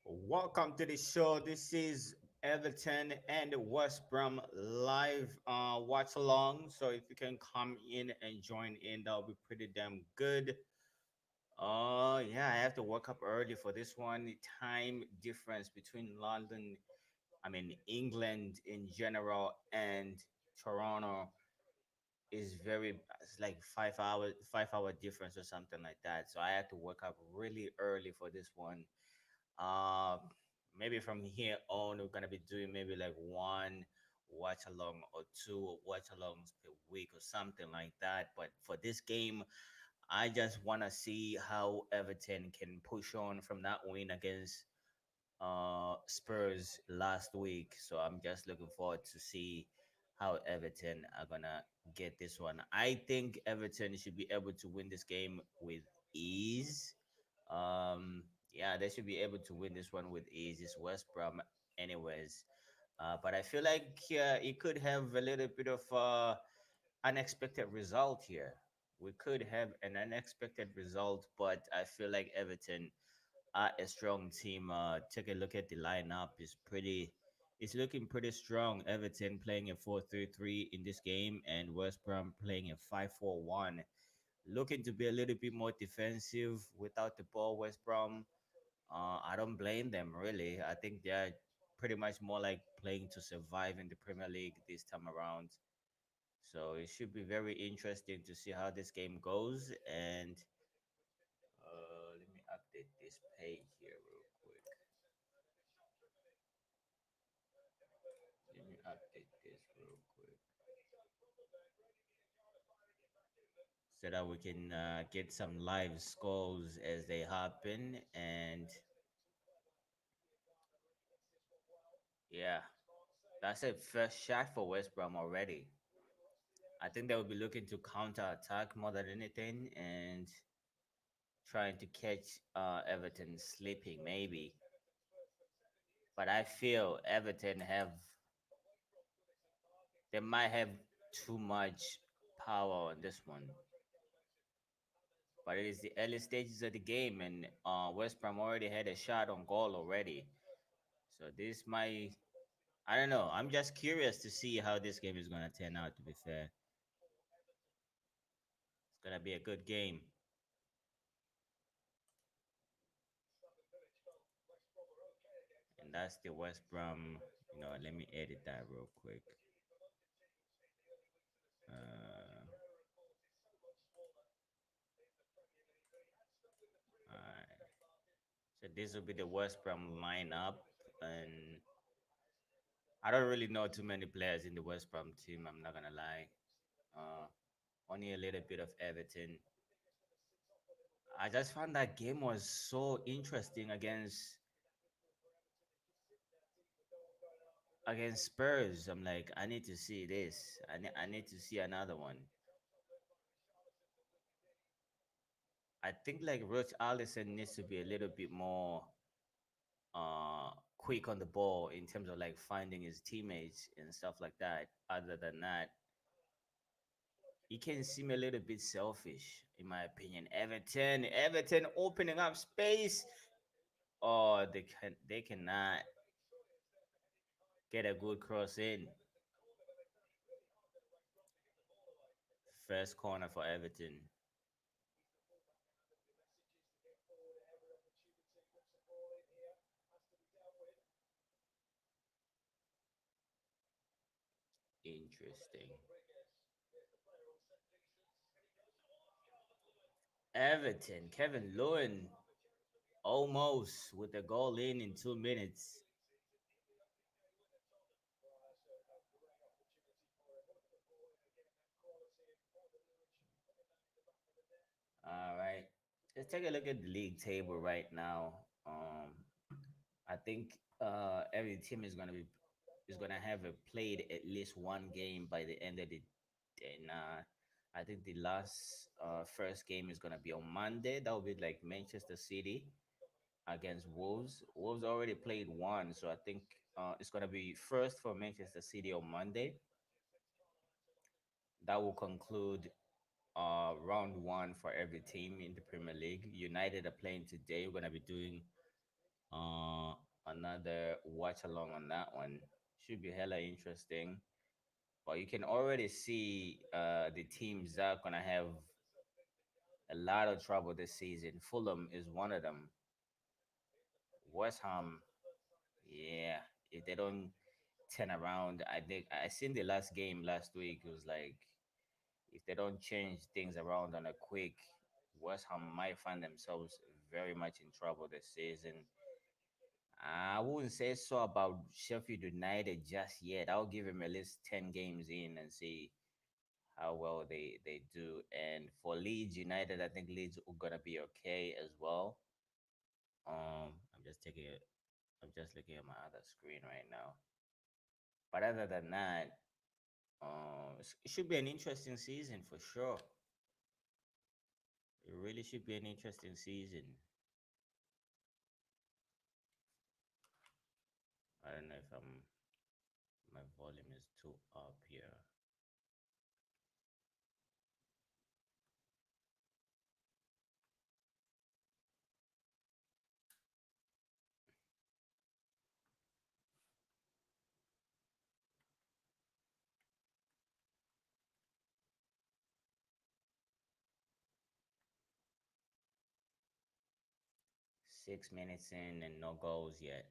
Welcome to the show. This is Everton and West Brom live watch along. So if you can come in and join in, that'll be pretty damn good. Yeah, I have to wake up early for this one. The time difference between London, I mean England in general, and Toronto is very, it's like 5 hours, 5 hour difference or something like that. So I had to wake up really early for this one. Um, Maybe from here on, we're gonna be doing maybe like one watch along or two watch alongs per week or something like that. But for this game, I just wanna see how Everton can push on from that win against Spurs last week. So I'm just looking forward to see how Everton are gonna get this one. I think Everton should be able to win this game with ease. Yeah, they should be able to win this one with ease. It's West Brom, anyways. But I feel like it could have a little bit of unexpected result here. We could have an unexpected result, but I feel like Everton are a strong team. Take a look at the lineup. It's looking pretty strong. Everton playing a 4-3-3 in this game, and West Brom playing a 5-4-1. Looking to be a little bit more defensive without the ball. West Brom, I don't blame them really. I think they're pretty much more like playing to survive in the Premier League this time around. So it should be very interesting to see how this game goes. And let me update this page here real quick. Let me update this real quick so that we can get some live scores as they happen. And yeah, that's a first shot for West Brom already. I think they will be looking to counter attack more than anything and trying to catch Everton sleeping maybe. But I feel Everton have, they might have too much power on this one. But it is the early stages of the game, and West Brom already had a shot on goal already. So this might, I don't know. I'm just curious to see how this game is gonna turn out. To be fair, it's gonna be a good game, and that's the West Brom. Let me edit that real quick. Uh, Alright. So this will be the West Brom lineup, and I don't really know too many players in the West Brom team. I'm not gonna lie. Uh, Only a little bit of Everton. I just found that game was so interesting against Spurs. I'm like, I need to see this. I need to see another one. I think like Roach Allison needs to be a little bit more uh quick on the ball in terms of like finding his teammates and stuff like that. Other than that, he can seem a little bit selfish, in my opinion. Everton opening up space. Oh, they cannot get a good cross in. First corner for Everton. Interesting. Everton, Kevin Lewin almost with the goal in 2 minutes. All right. Let's take a look at the league table right now. I think every team is gonna have a played at least one game by the end of the day. I think the last first game is gonna be on Monday. That will be like Manchester City against Wolves. Wolves already played one, so I think it's gonna be first for Manchester City on Monday. That will conclude round one for every team in the Premier League. United are playing today. We're gonna be doing uh another watch along on that one. Should be hella interesting. But you can already see the teams that are gonna have a lot of trouble this season. Fulham is one of them. West Ham, yeah, if they don't turn around, I think I seen the last game last week. It was like if they don't change things around on a quick, West Ham might find themselves very much in trouble this season. I wouldn't say so about Sheffield United just yet. I'll give him at least 10 games in and see how well they do. And for Leeds United, I think Leeds are gonna be okay as well. I'm just taking it. I'm just looking at my other screen right now. But other than that, it should be an interesting season for sure. It really should be an interesting season. I don't know if my volume is too up here. 6 minutes in and no goals yet.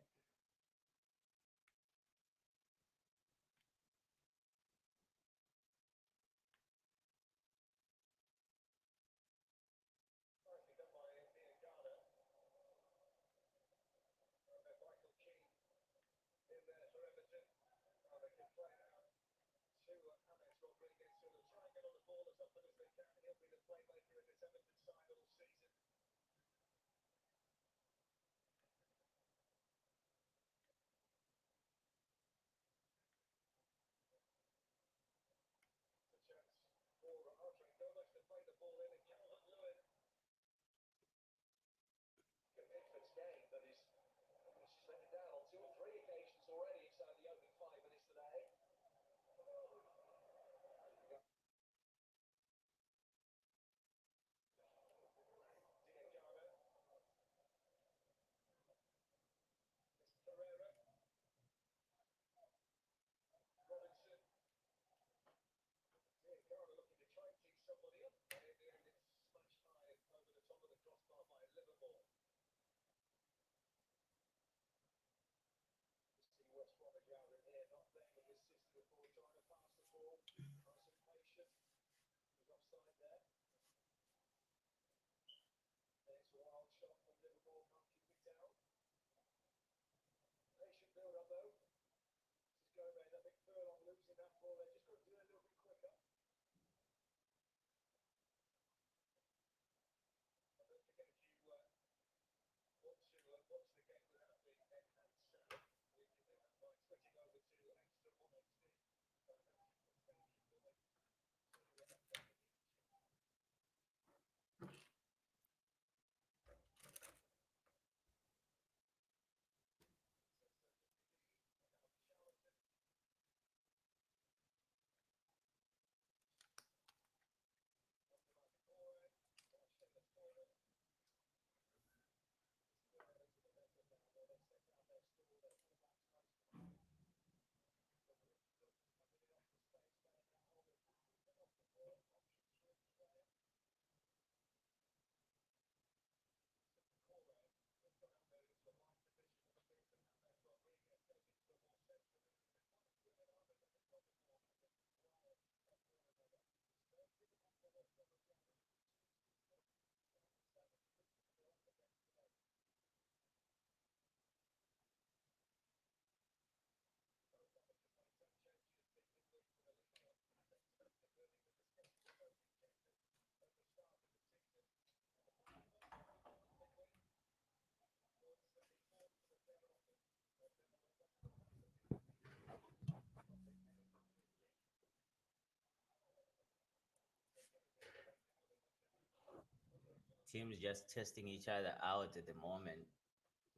Teams just testing each other out at the moment.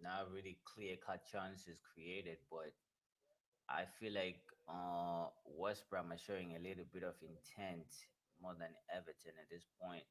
Not really clear cut chances created, but I feel like West Brom are showing a little bit of intent more than Everton at this point.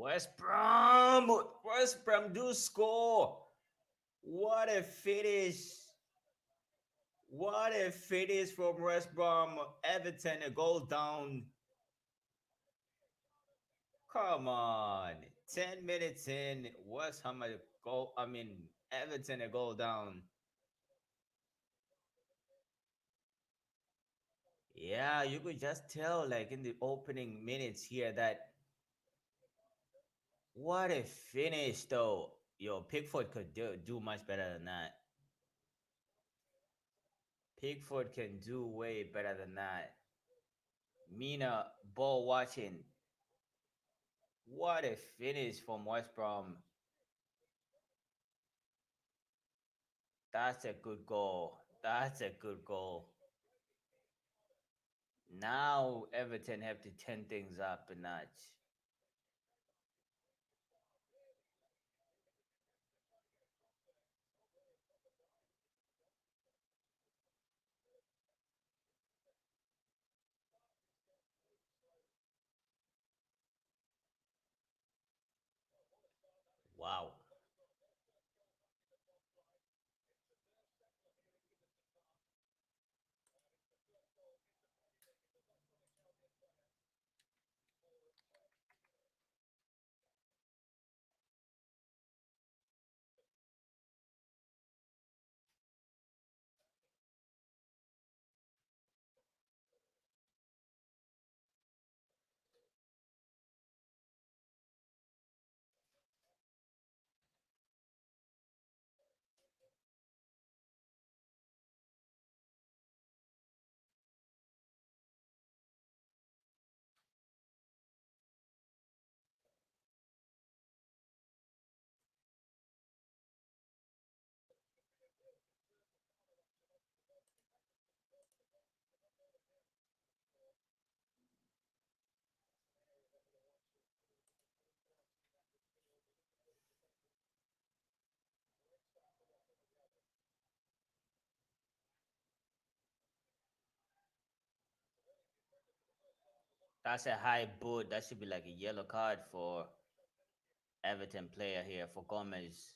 West Brom! West Brom do score! What a finish! What a finish from West Brom. Everton a goal down. Come on. 10 minutes in. West Ham a goal. I mean, Everton a goal down. Yeah, you could just tell, like in the opening minutes here, that what a finish, though. Yo, Pickford could do much better than that. Pickford can do way better than that. Mina, ball watching. What a finish from West Brom. That's a good goal. That's a good goal. Now Everton have to turn things up a notch. Wow. That's a high boot. That should be like a yellow card for Everton player here. For Gomez,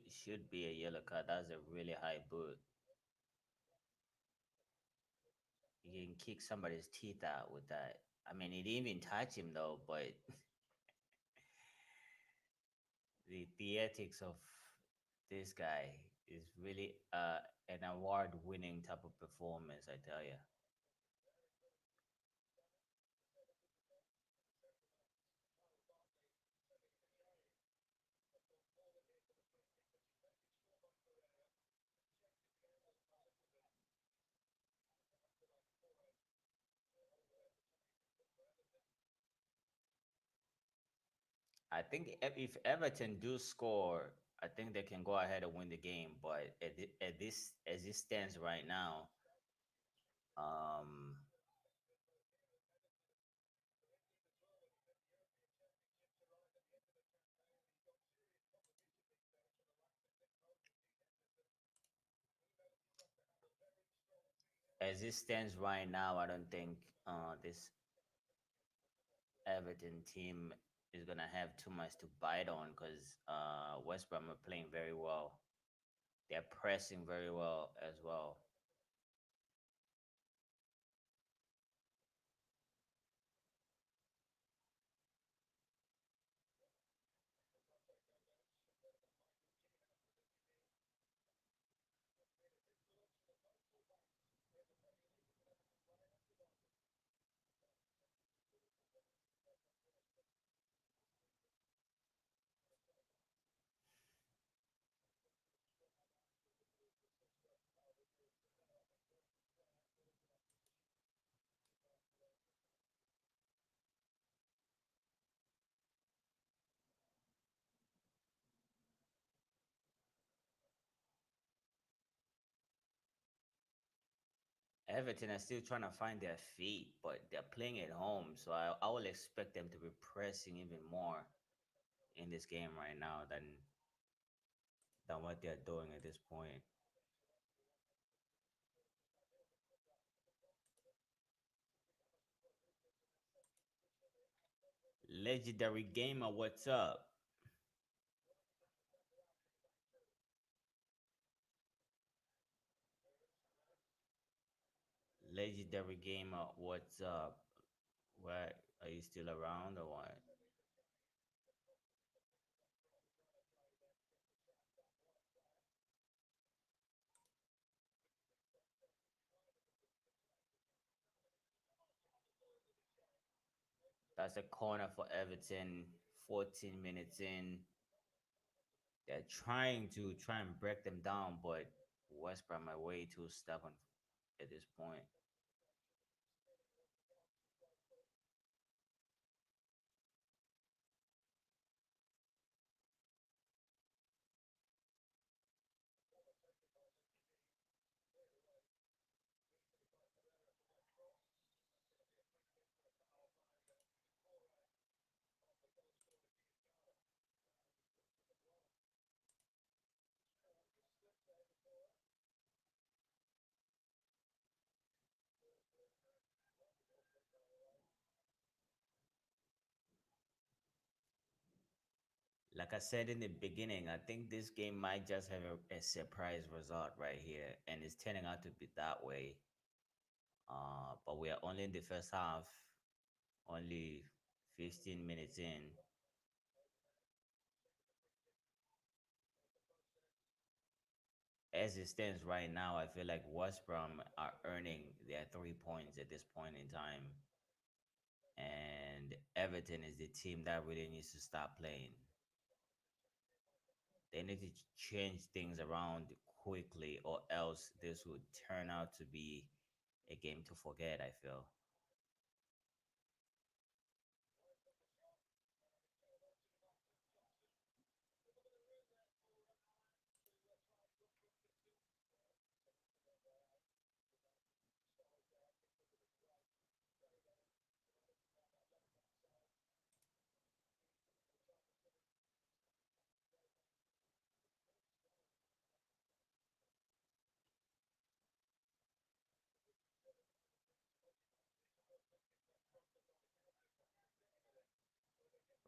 should be a yellow card. That's a really high boot. You can kick somebody's teeth out with that. I mean, he didn't even touch him though, but the ethics of this guy is really an award-winning type of performance, I tell you. I think if Everton do score, I think they can go ahead and win the game. But at this as it stands right now, um, as it stands right now, I don't think this Everton team is gonna have too much to bite on because West Brom are playing very well. They're pressing very well as well. Everton are still trying to find their feet, but they're playing at home, so I will expect them to be pressing even more in this game right now than what they're doing at this point. Legendary Gamer, what's up? Legendary Gamer, what's up? What, are you still around or what? That's a corner for Everton. 14 minutes in, they're trying and break them down, but West Brom are way too stubborn at this point. Like I said in the beginning, I think this game might just have a surprise result right here, and it's turning out to be that way. But we are only in the first half, only 15 minutes in. As it stands right now, I feel like West Brom are earning their 3 points at this point in time, and Everton is the team that really needs to start playing. They need to change things around quickly, or else this would turn out to be a game to forget, I feel.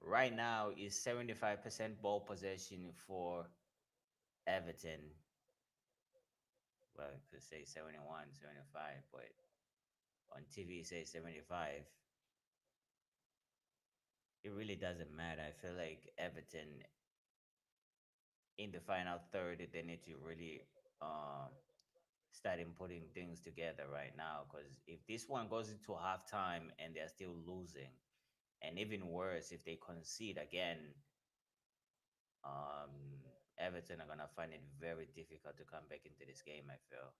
Right now is 75% ball possession for Everton. Well, you could say 71, 75, but on TV it says 75. It really doesn't matter. I feel like Everton in the final third, they need to really start putting things together right now. Because if this one goes into halftime and they're still losing, and even worse, if they concede again, um, Everton are gonna find it very difficult to come back into this game, I feel.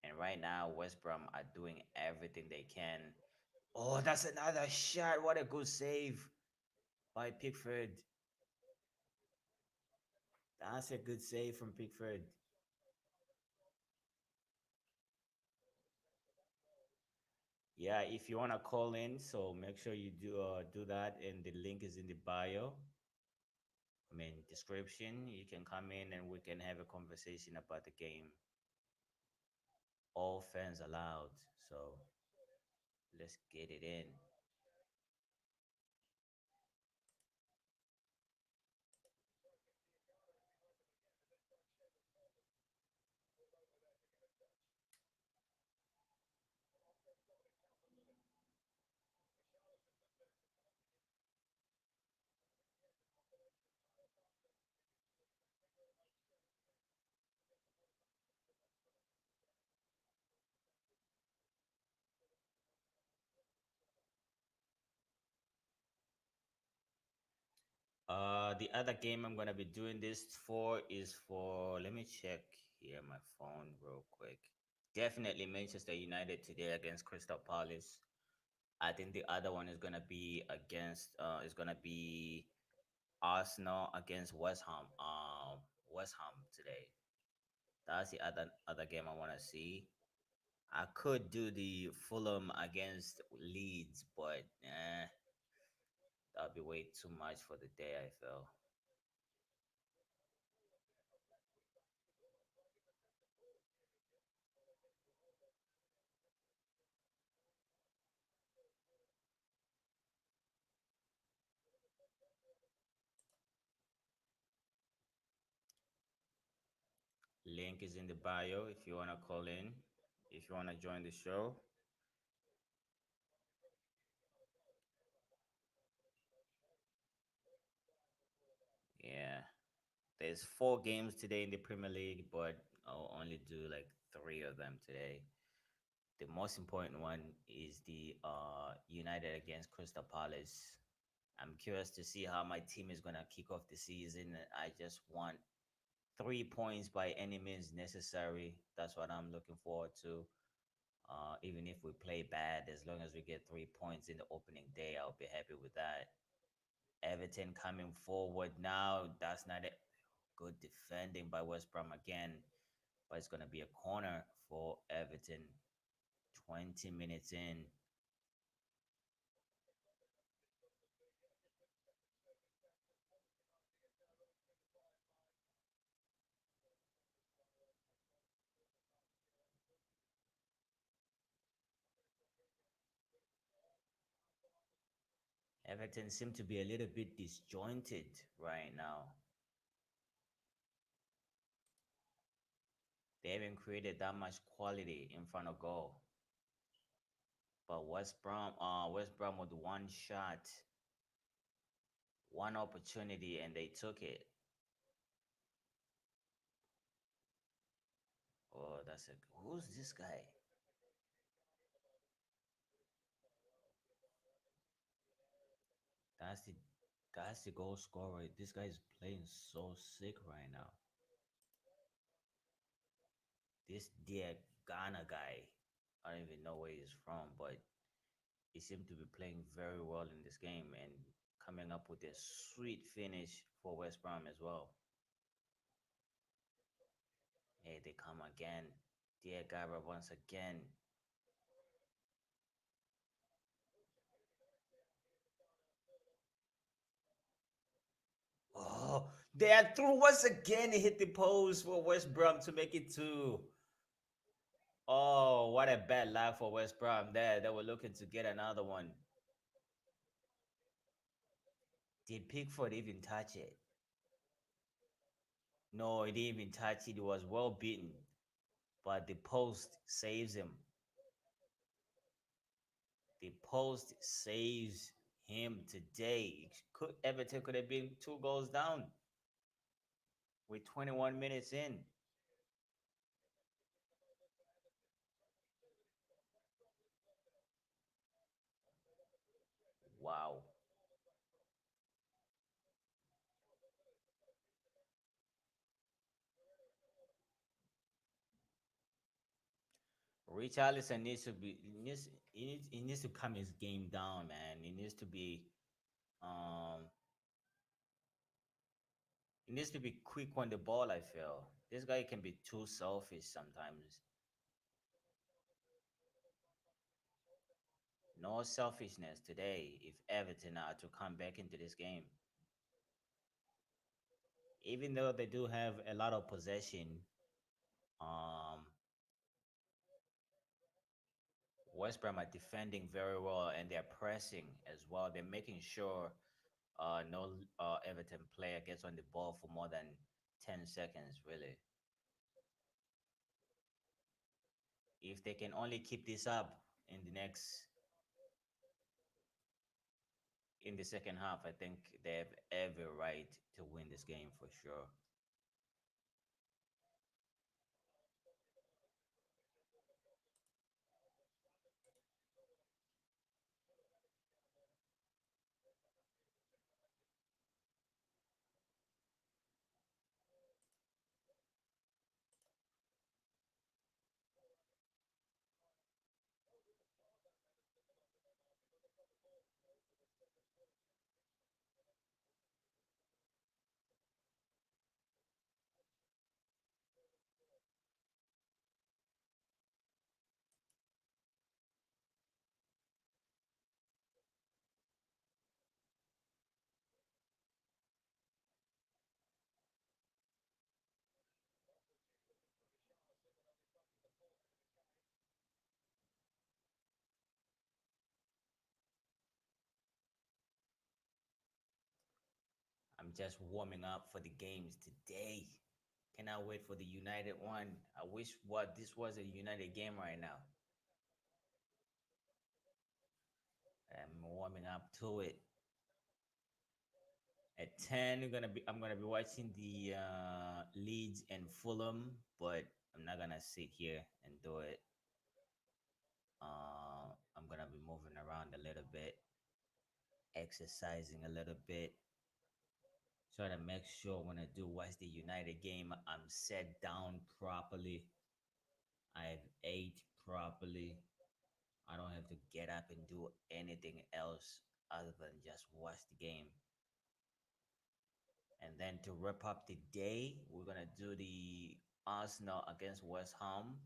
And right now, West Brom are doing everything they can. Oh, that's another shot. What a good save by Pickford. That's a good save from Pickford. Yeah, if you wanna call in, so make sure you do that, and the link is in the bio. I mean, description. You can come in and we can have a conversation about the game. All fans allowed. So let's get it in. The other game I'm gonna be doing this for is for. Let me check here my phone real quick. Definitely Manchester United today against Crystal Palace. I think the other one is gonna be against. Is gonna be Arsenal against West Ham. West Ham today. That's the other game I want to see. I could do the Fulham against Leeds, but that'd be way too much for the day, I feel. Link is in the bio if you want to call in, if you want to join the show. Yeah. There's 4 games today in the Premier League, but I'll only do like 3 of them today. The most important one is the United against Crystal Palace. I'm curious to see how my team is gonna kick off the season. I just want 3 points by any means necessary. That's what I'm looking forward to. Even if we play bad, as long as we get 3 points in the opening day, I'll be happy with that. Everton coming forward now. That's not it. Good defending by West Brom again, but it's gonna be a corner for Everton. 20 minutes in. Everton seem to be a little bit disjointed right now. They haven't created that much quality in front of goal. But West Brom with one shot, one opportunity, and they took it. Oh, who's this guy? That's the that's the goal scorer. This guy is playing so sick right now. This Ghana guy, I don't even know where he's from, but he seemed to be playing very well in this game and coming up with a sweet finish for West Brom as well. Hey, they come again. Diagara once again. Oh, they are through once again. He hit the post for West Brom to make it 2. Oh, what a bad luck for West Brom there. They were looking to get another one. Did Pickford even touch it? No, he didn't even touch it. It was well beaten. But the post saves him. The post saves him today. Everton could have been 2 goals down with 21 minutes in. Wow. Richarlison needs to be he needs to calm his game down, man. Um he needs to be quick on the ball, I feel. This guy can be too selfish sometimes. No selfishness today if Everton are to come back into this game. Even though they do have a lot of possession, um West Brom are defending very well and they're pressing as well. They're making sure no Everton player gets on the ball for more than 10 seconds, really. If they can only keep this up in the second half, I think they have every right to win this game for sure. just warming up for the games today. Cannot wait for the United one. I wish what this was a United game right now. I'm warming up to it. At 10, I'm gonna be watching the Leeds and Fulham, but I'm not gonna sit here and do it. I'm gonna be moving around a little bit, exercising a little bit, try to make sure when I do watch the United game, I'm set down properly. I've ate properly. I don't have to get up and do anything else other than just watch the game. And then to wrap up the day, we're gonna do the Arsenal against West Ham.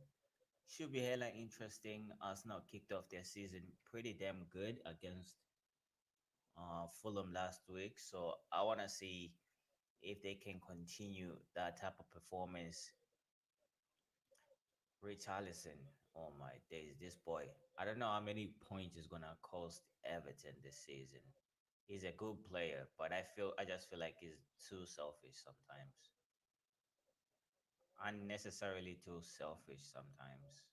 Should be hella interesting. Arsenal kicked off their season pretty damn good against Fulham last week, so I wanna see if they can continue that type of performance. Richarlison, oh my days, this boy. I don't know how many points is gonna cost Everton this season. He's a good player, but I just feel like he's too selfish sometimes. Unnecessarily too selfish sometimes.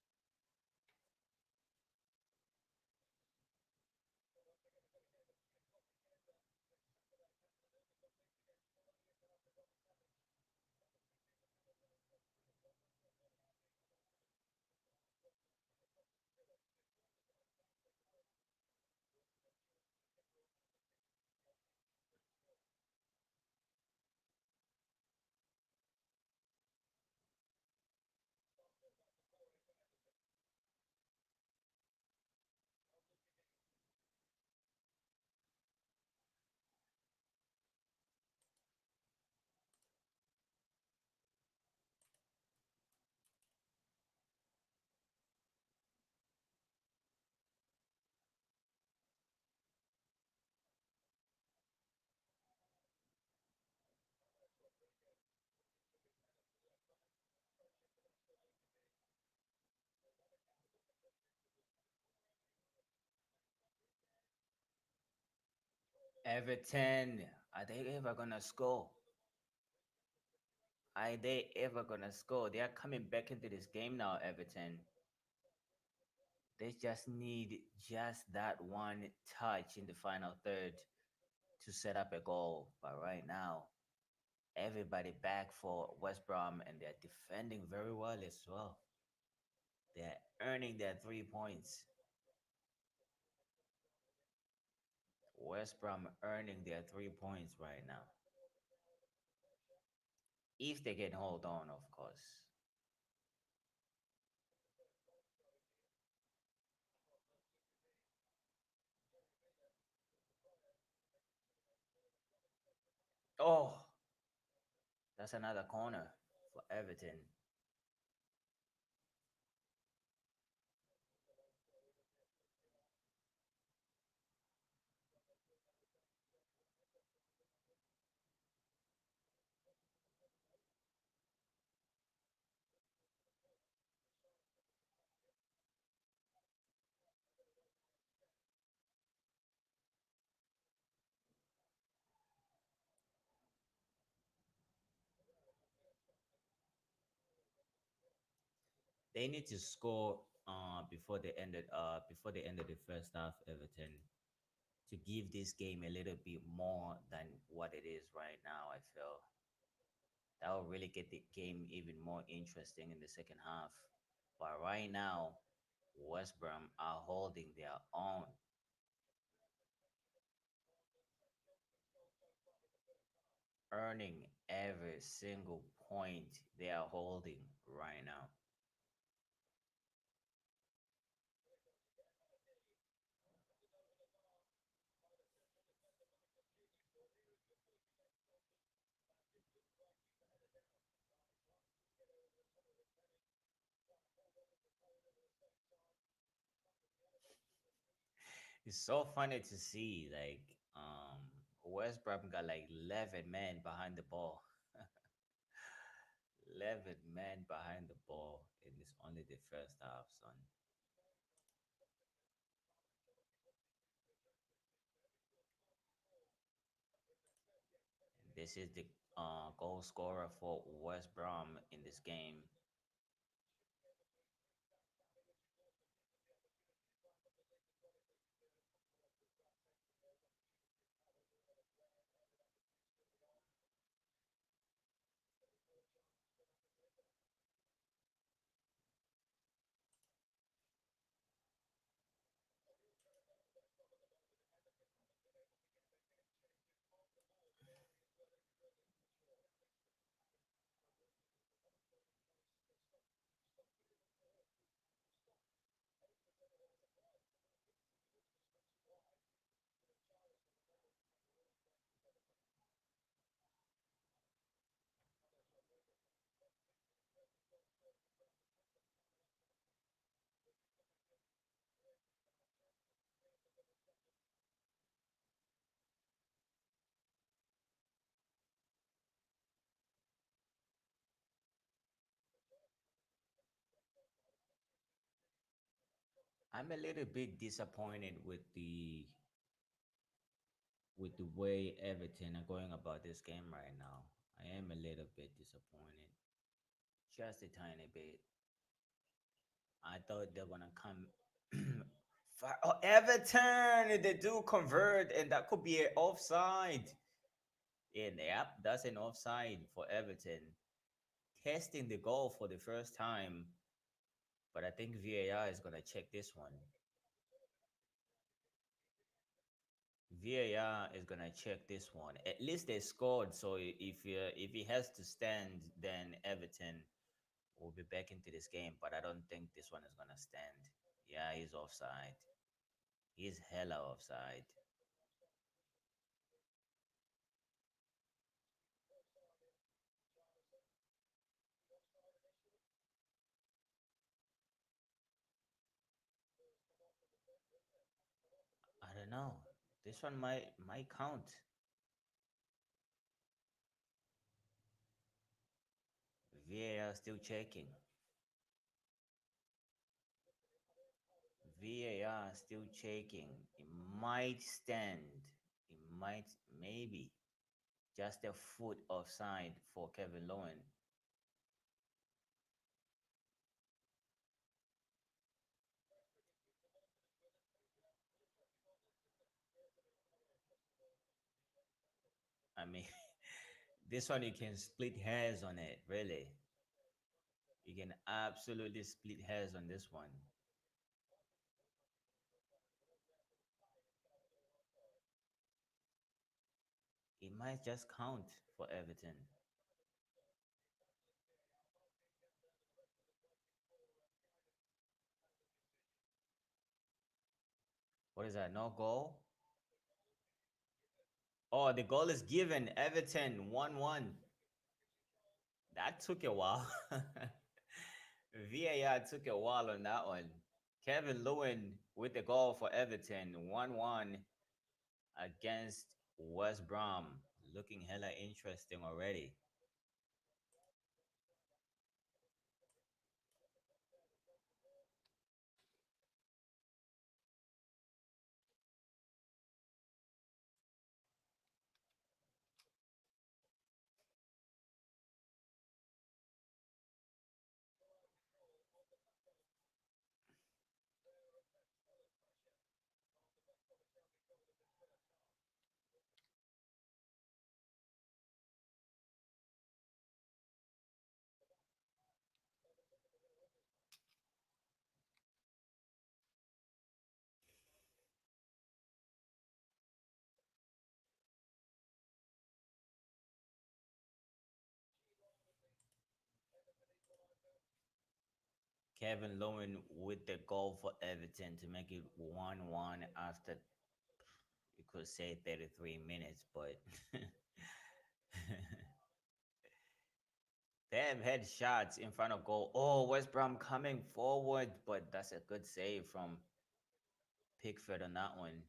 Everton, are they ever gonna score? Are they ever gonna score? They are coming back into this game now, Everton. They just need just that one touch in the final third to set up a goal. But right now, everybody back for West Brom and they're defending very well as well. They're earning their 3 points. West Brom earning their 3 points right now. If they can hold on, of course. Oh, that's another corner for Everton. They need to score before the end of the first half, Everton, to give this game a little bit more than what it is right now. I feel that will really get the game even more interesting in the second half. But right now, West Brom are holding their own, earning every single point they are holding right now. It's so funny to see West Brom got like 11 men behind the ball. 11 men behind the ball and it's only the first half, son. And This is the goal scorer for West Brom in this game. I'm a little bit disappointed with the way Everton are going about this game right now. I am a little bit disappointed, just a tiny bit. I thought they're gonna come. Oh, Everton, they do convert, and that could be an offside. And yep, that's an offside for Everton. Testing the goal for the first time, but I think VAR is gonna check this one. VAR is gonna check this one. At least they scored, so if he has to stand, then Everton will be back into this game. But I don't think this one is gonna stand. Yeah, he's offside. He's hella offside. I don't know. This one might count. VAR still checking. VAR still checking. It might stand. It might maybe just a foot offside for Kevin Lowen. I mean, this one you can split hairs on it. Really, you can absolutely split hairs on this one. It might just count for Everton. What is that? No goal? Oh, the goal is given. Everton 1-1. That took a while. VAR took a while on that one. Kevin Lewin with the goal for Everton 1-1 against West Brom. Looking hella interesting already. Kevin Lewin with the goal for Everton to make it 1-1 after you could say 33 minutes, but they have had shots in front of goal. Oh, West Brom coming forward, but that's a good save from Pickford on that one.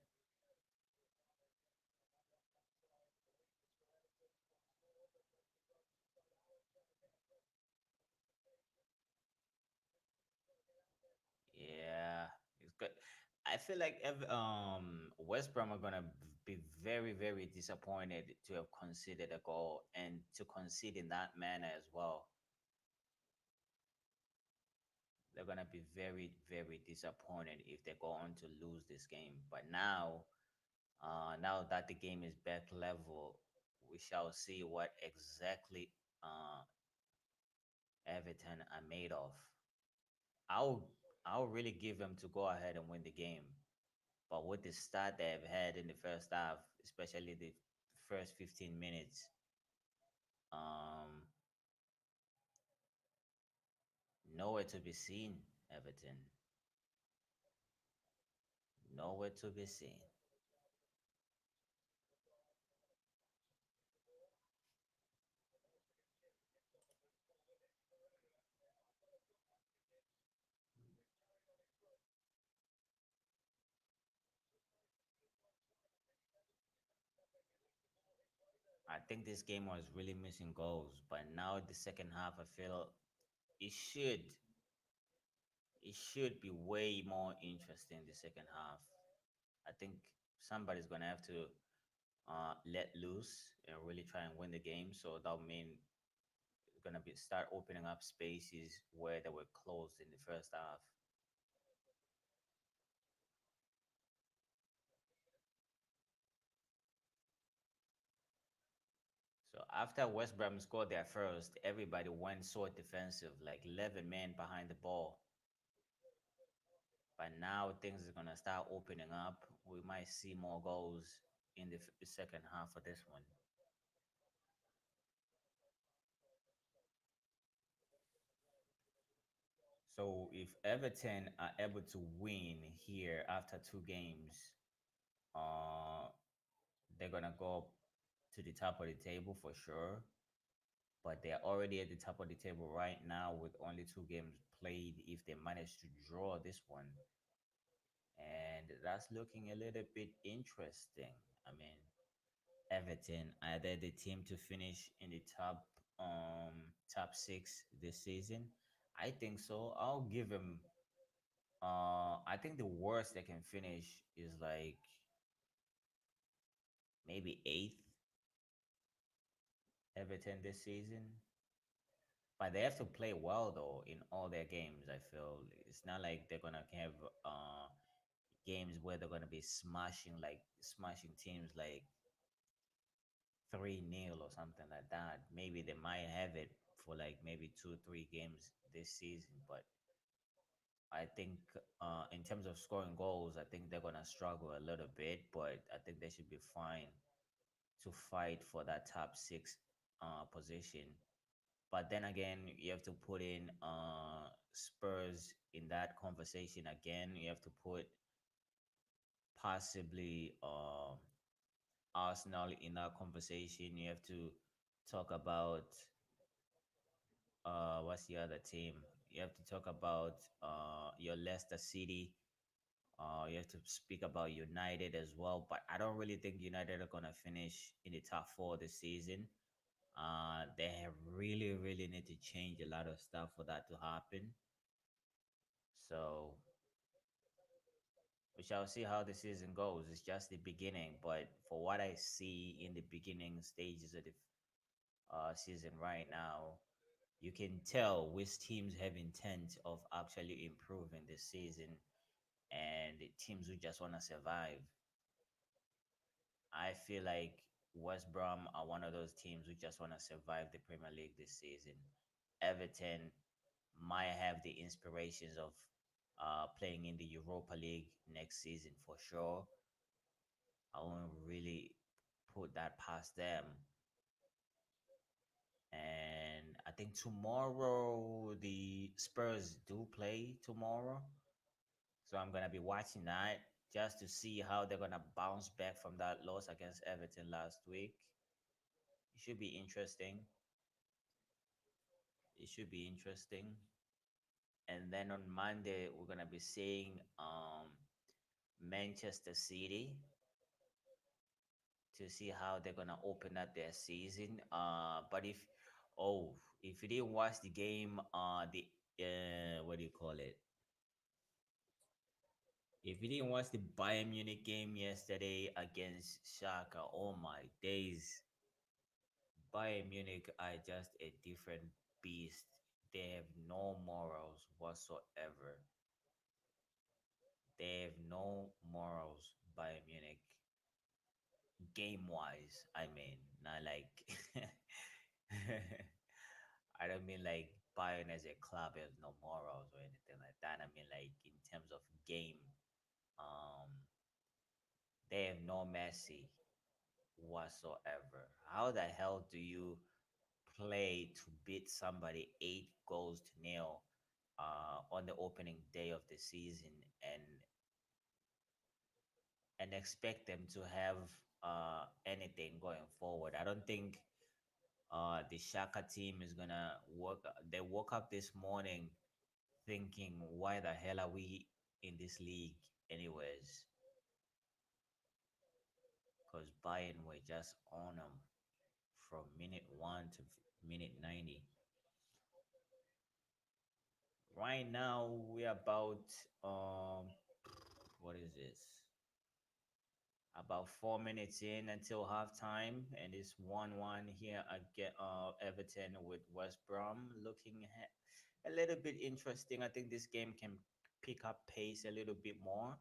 Yeah, it's good. I feel like West Brom are gonna be very, very disappointed to have conceded a goal and to concede in that manner as well. They're gonna be very, very disappointed if they go on to lose this game. But now, now that the game is back level, we shall see what exactly Everton are made of. I'll I'll really give them to go ahead and win the game. But with the start they've had in the first half, especially the first 15 minutes, um, nowhere to be seen, Everton. Nowhere to be seen. I think this game was really missing goals, but now the second half, I feel it should it should be way more interesting the second half. I think somebody's gonna have to let loose and really try and win the game. So that'll mean it's gonna be start opening up spaces where they were closed in the first half. So after West Brom scored their first, everybody went so defensive, like 11 men behind the ball. But now things are gonna start opening up. We might see more goals in the second half of this one. So if Everton are able to win here after two games, uh, they're gonna go up to the top of the table for sure. But they're already at the top of the table right now with only two games played. If they manage to draw this one, and that's looking a little bit interesting. I mean, Everton are they the team to finish in the top six this season? I think so. I'll give them. I think the worst they can finish is like maybe eighth. Everton this season, but they have to play well though in all their games. I feel it's not like they're gonna have games where they're gonna be smashing teams like 3-0 or something like that. Maybe they might have it for like maybe 2 3 games this season, but I think in terms of scoring goals, I think they're gonna struggle a little bit, but I think they should be fine to fight for that top six position. But then again, you have to put in Spurs in that conversation again. You have to put possibly Arsenal in that conversation. You have to talk about what's the other team? You have to talk about your Leicester City. You have to speak about United as well, but I don't really think United are gonna finish in the top four this season. They have really need to change a lot of stuff for that to happen. So we shall see how the season goes. It's just the beginning, but for what I see in the beginning stages of the season right now, you can tell which teams have intent of actually improving this season, and the teams who just want to survive. I feel like West Brom are one of those teams who just want to survive the Premier League this season. Everton might have the inspirations of playing in the Europa League next season for sure. I won't really put that past them. And I think tomorrow the Spurs do play tomorrow. So I'm gonna be watching that just to see how they're gonna bounce back from that loss against Everton last week. It should be interesting. It should be interesting. And then on Monday we're gonna be seeing Manchester City to see how they're gonna open up their season. But if you didn't watch the game, the what do you call it? If you didn't watch the Bayern Munich game yesterday against Schalke, oh my days. Bayern Munich are just a different beast. They have no morals whatsoever. They have no morals, Bayern Munich. Game wise, I mean, not like. I don't mean like Bayern as a club has no morals or anything like that. I mean like in terms of game, um, they have no mercy whatsoever. How the hell do you play to beat somebody 8 goals to nil on the opening day of the season and expect them to have anything going forward? I don't think the Shaka team is gonna work. They woke up this morning thinking, why the hell are we in this league anyways? Because Bayern were just on them from minute 1 to minute 90. Right now, we're about, um, what is this? About 4 minutes in until halftime, and it's 1-1 here again. Everton with West Brom looking a little bit interesting. I think this game can pick up pace a little bit more,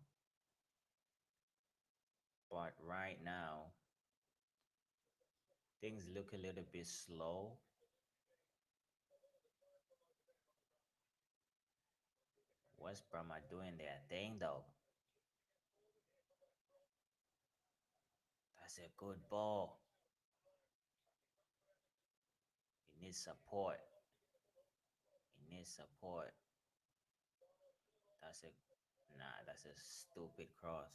but right now things look a little bit slow. West Brom are doing their thing though. That's a good ball. He needs support. He needs support. That's a Nah, that's a stupid cross.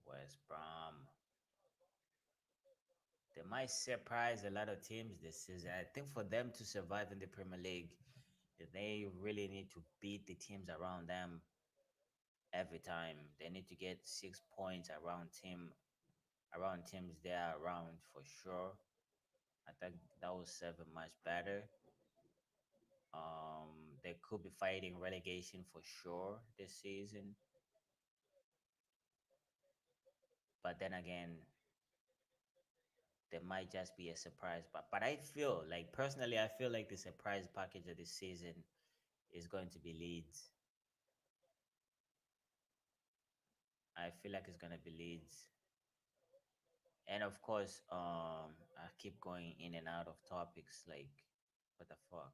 West Brom. They might surprise a lot of teams this season. I think for them to survive in the Premier League, they really need to beat the teams around them every time. They need to get 6 points around teams they are around for sure. I think that will serve them much better. They could be fighting relegation for sure this season. But then again, there might just be a surprise. But I feel like personally, I feel like the surprise package of this season is going to be Leeds. I feel like it's gonna be Leeds. And of course, I keep going in and out of topics like what the fuck.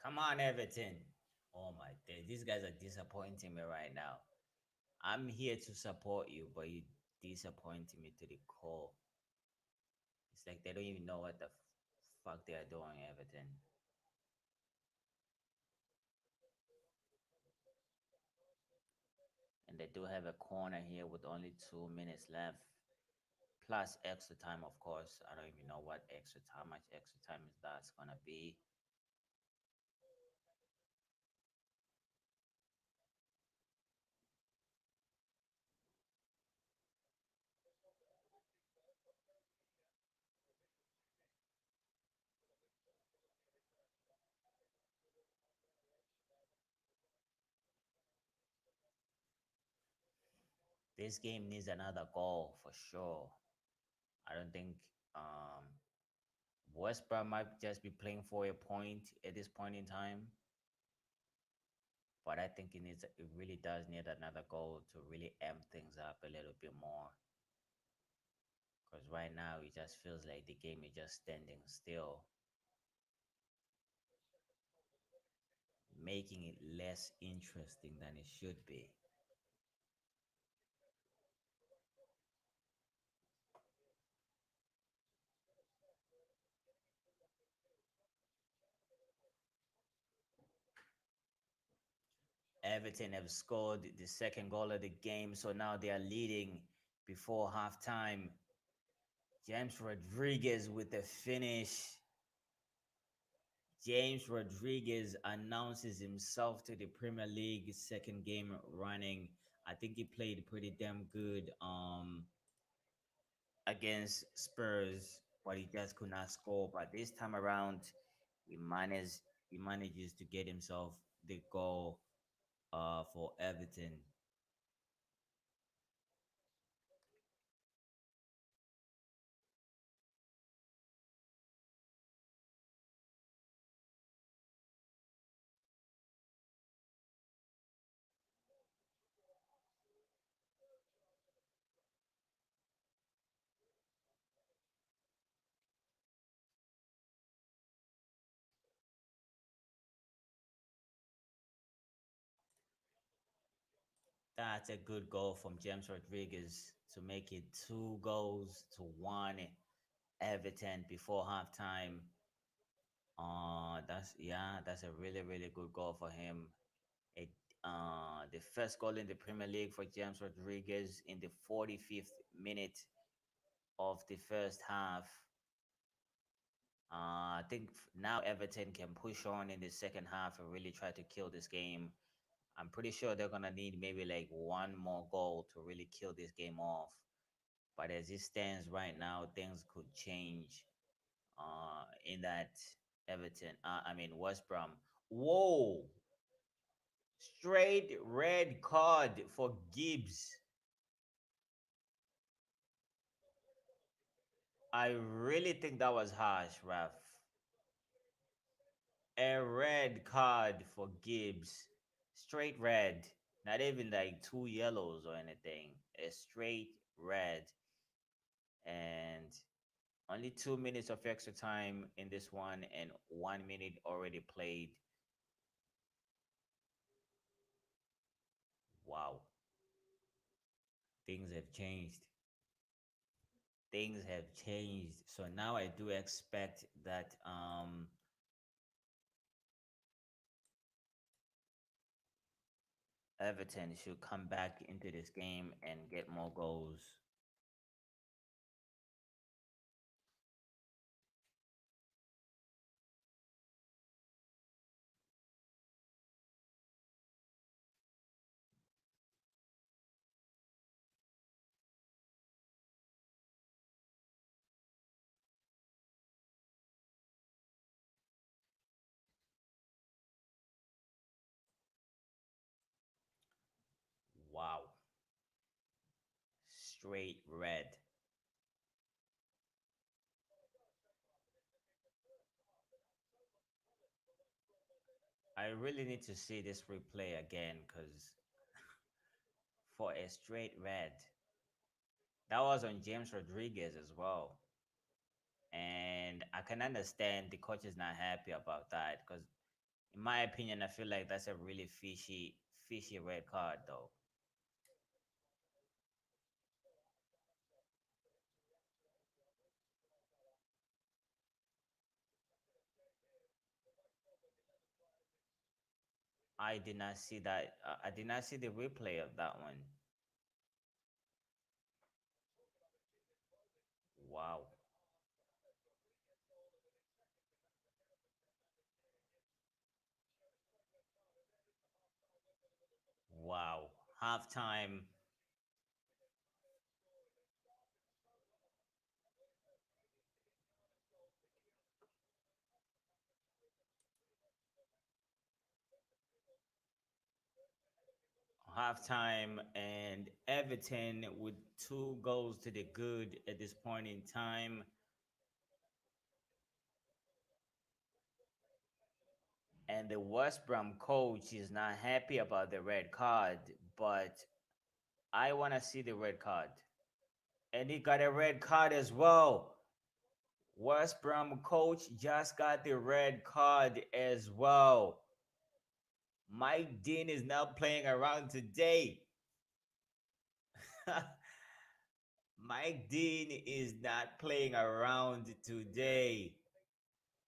Come on, Everton. Oh my days, these guys are disappointing me right now. I'm here to support you, but you disappointing me to the core. It's like they don't even know what the fuck they are doing, Everton. And they do have a corner here with only 2 minutes left. Plus extra time, of course. I don't even know what extra time, much extra time is that's gonna be. This game needs another goal for sure. I don't think um West Brom might just be playing for a point at this point in time. But I think it really does need another goal to really amp things up a little bit more. Because right now it just feels like the game is just standing still, making it less interesting than it should be. Everton have scored the second goal of the game, so now they are leading before halftime. James Rodriguez with the finish. James Rodriguez announces himself to the Premier League second game running. I think he played pretty damn good against Spurs, but he just could not score. But this time around, he manages he manages to get himself the goal for Everton. That's a good goal from James Rodriguez to make it 2 goals to 1 Everton before halftime. That's a really good goal for him. It The first goal in the Premier League for James Rodriguez in the 45th minute of the first half. I think now Everton can push on in the second half and really try to kill this game. I'm pretty sure they're gonna need maybe like one more goal to really kill this game off. But as it stands right now, things could change. In that Everton, I mean West Brom. Whoa! Straight red card for Gibbs. I really think that was harsh, Raf. A red card for Gibbs. Straight red. Not even like two yellows or anything. A straight red. And only 2 minutes of extra time in this one, and 1 minute already played. Wow. Things have changed. Things have changed. So now I do expect that Everton should come back into this game and get more goals. Wow. Straight red. I really need to see this replay again because for a straight red, that was on James Rodriguez as well. And I can understand the coach is not happy about that because, in my opinion, I feel like that's a really fishy red card, though. I did not see that. I did not see the replay of that one. Wow. Wow. Halftime. Halftime, and Everton with 2 goals to the good at this point in time. And the West Brom coach is not happy about the red card, but I want to see the red card. And he got a red card as well. West Brom coach just got the red card as well. Mike Dean is now playing around today. Mike Dean is not playing around today.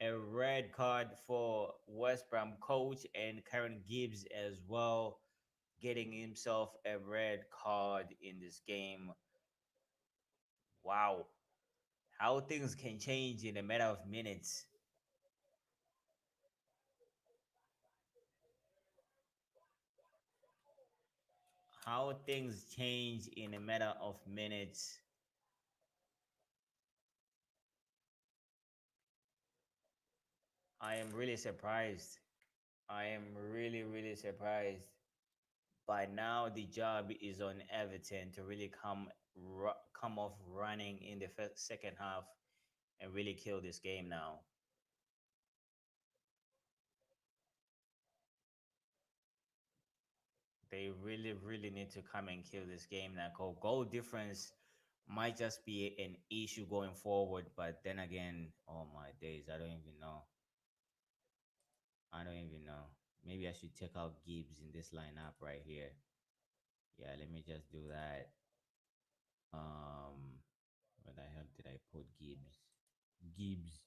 A red card for West Brom coach and Karen Gibbs as well. getting himself a red card in this game. Wow, how things can change in a matter of minutes. How things change in a matter of minutes. I am really surprised. I am really, really surprised. By now, the job is on Everton to really come off running in the second half and really kill this game now. They really, really need to come and kill this game now. Goal difference might just be an issue going forward, but then again, oh my days, I don't even know. I don't even know. Maybe I should check out Gibbs in this lineup right here. Yeah, let me just do that. Um, where the hell did I put Gibbs? Gibbs.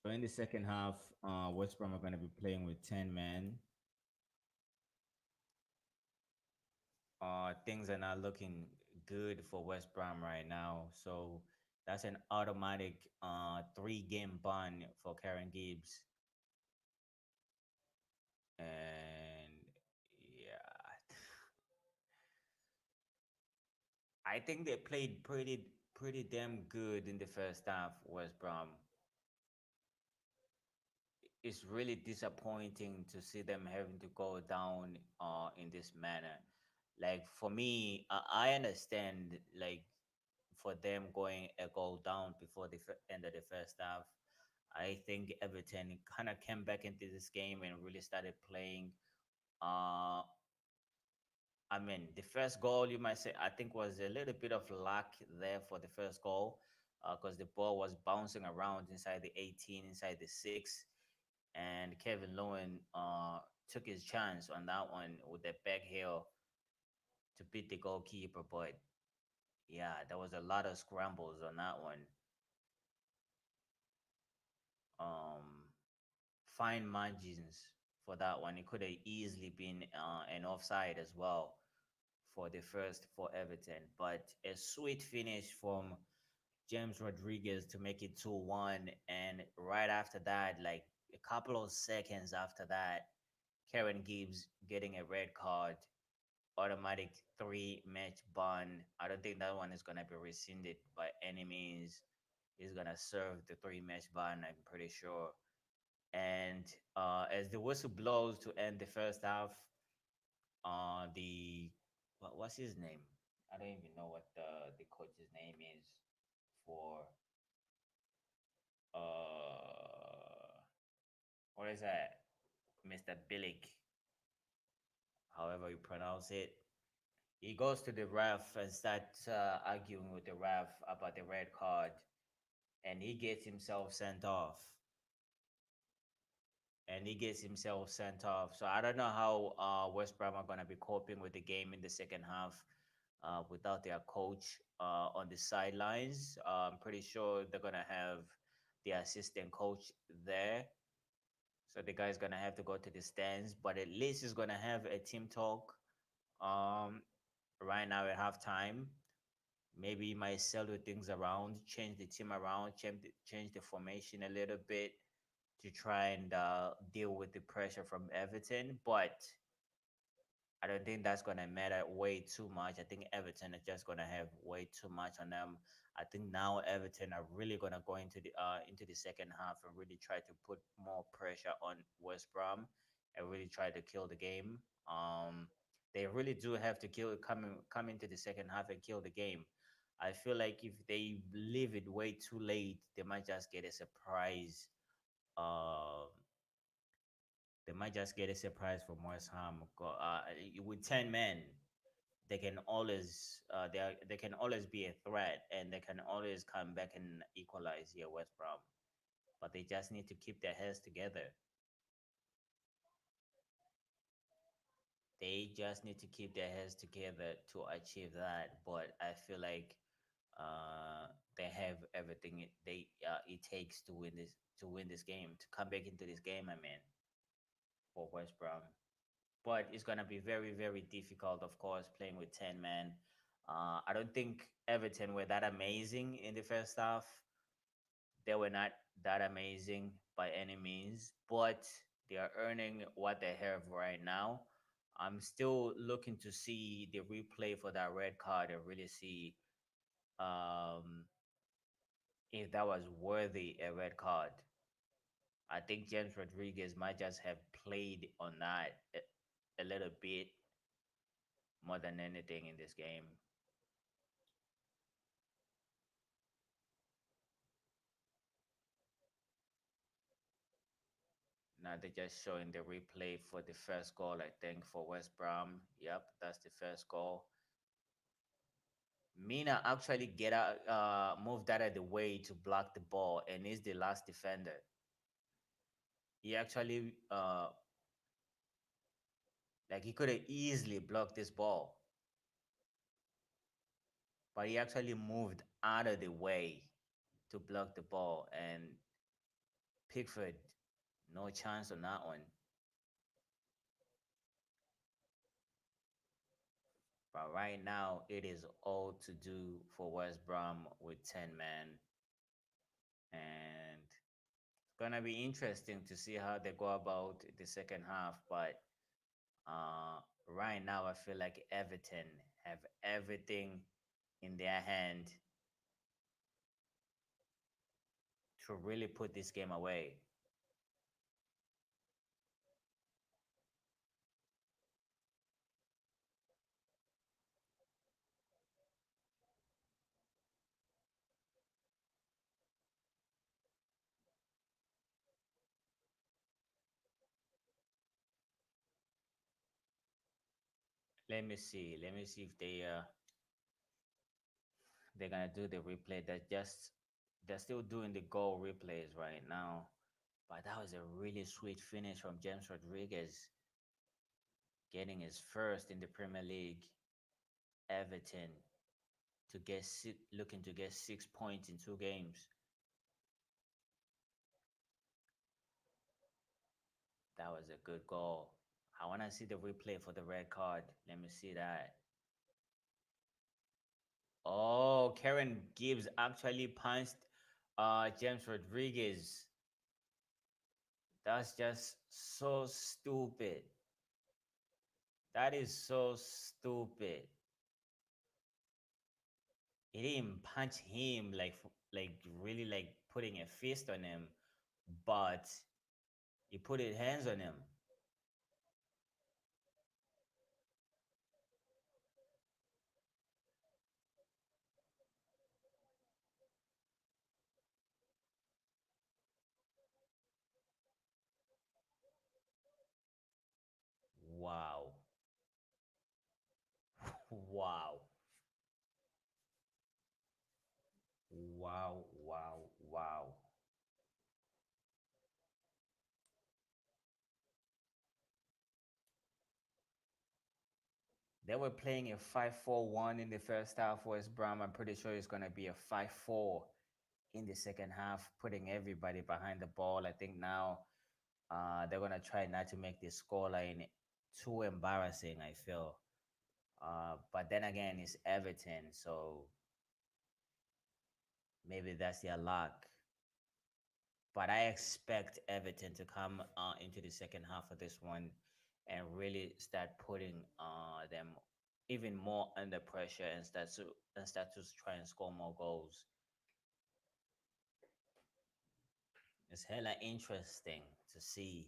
So in the second half, West Brom are going to be playing with 10 men. Things are not looking good for West Brom right now. So that's an automatic 3-game ban for Karen Gibbs. And yeah, I think they played pretty damn good in the first half, West Brom. It's really disappointing to see them having to go down in this manner. Like for me, I understand like for them going a goal down before the end of the first half. I think Everton kind of came back into this game and really started playing. Uh, I mean, the first goal you might say I think was a little bit of luck there for the first goal, because the ball was bouncing around inside the 18, inside the 6, and Kevin Lewin took his chance on that one with the back heel to beat the goalkeeper. But yeah, there was a lot of scrambles on that one. Um, Fine margins for that one. It could have easily been an offside as well for the first for Everton, but a sweet finish from James Rodriguez to make it 2-1. And right after that, like a couple of seconds after that, Karen Gibbs getting a red card, automatic 3-match ban. I don't think that one is going to be rescinded by any means. He's going to serve the 3-match ban, I'm pretty sure. And as the whistle blows to end the first half, the what's his name? I don't even know what the coach's name is for what is that? Mr. Bilic, however you pronounce it. He goes to the ref and starts arguing with the ref about the red card, and he gets himself sent off. So I don't know how West Brom are going to be coping with the game in the second half without their coach on the sidelines. I'm pretty sure they're going to have the assistant coach there. So the guy's going to have to go to the stands, but at least he's going to have a team talk um, right now at halftime. Maybe he might settle things around, change the team around, change the formation a little bit to try and deal with the pressure from Everton. But I don't think that's gonna matter way too much. I think Everton is just gonna have way too much on them. I think now Everton are really gonna go into the second half and really try to put more pressure on West Brom and really try to kill the game. They really do have to come into the second half and kill the game. I feel like if they leave it way too late, they might just get a surprise. Um, they might just get a surprise from West Ham. With 10 men, they can always be a threat, and they can always come back and equalize here, West Brom. But they just need to keep their heads together. They just need to keep their heads together to achieve that. But I feel like uh, they have everything it takes to win this game, to come back into this game. I mean. for West Brom. But it's gonna be very, very difficult, of course, playing with 10 men. I don't think Everton were that amazing in the first half. They were not that amazing by any means, but they are earning what they have right now. I'm still looking to see the replay for that red card and really see um, if that was worthy a red card. I think James Rodriguez might just have played on that a little bit more than anything in this game. Now they're just showing the replay for the first goal, I think, for West Brom. Yep, that's the first goal. Mina actually moved out of the way to block the ball and is the last defender. He actually, like, he could have easily blocked this ball, but he actually moved out of the way to block the ball. And Pickford, no chance on that one. But right now, it is all to do for West Brom with 10 men. And it's going to be interesting to see how they go about the second half. But right now, I feel like Everton have everything in their hand to really put this game away. Let me see. Let me see if they're gonna do the replay. They're still doing the goal replays right now. But that was a really sweet finish from James Rodriguez, getting his first in the Premier League. Everton looking to get 6 points in 2 games. That was a good goal. I want to see the replay for the red card. Let me see that. Oh, Karen Gibbs actually punched James Rodriguez. That's just so stupid. That is so stupid. He didn't punch him like really like putting a fist on him, but he put his hands on him. Wow. Wow. Wow. Wow. Wow. They were playing a 5-4-1 in the first half, West Brom. I'm pretty sure it's going to be a 5-4 in the second half, putting everybody behind the ball. I think now they're going to try not to make the scoreline too embarrassing, I feel. But then again, it's Everton, so maybe that's their luck. But I expect Everton to come into the second half of this one and really start putting them even more under pressure and start to try and score more goals. It's hella interesting to see.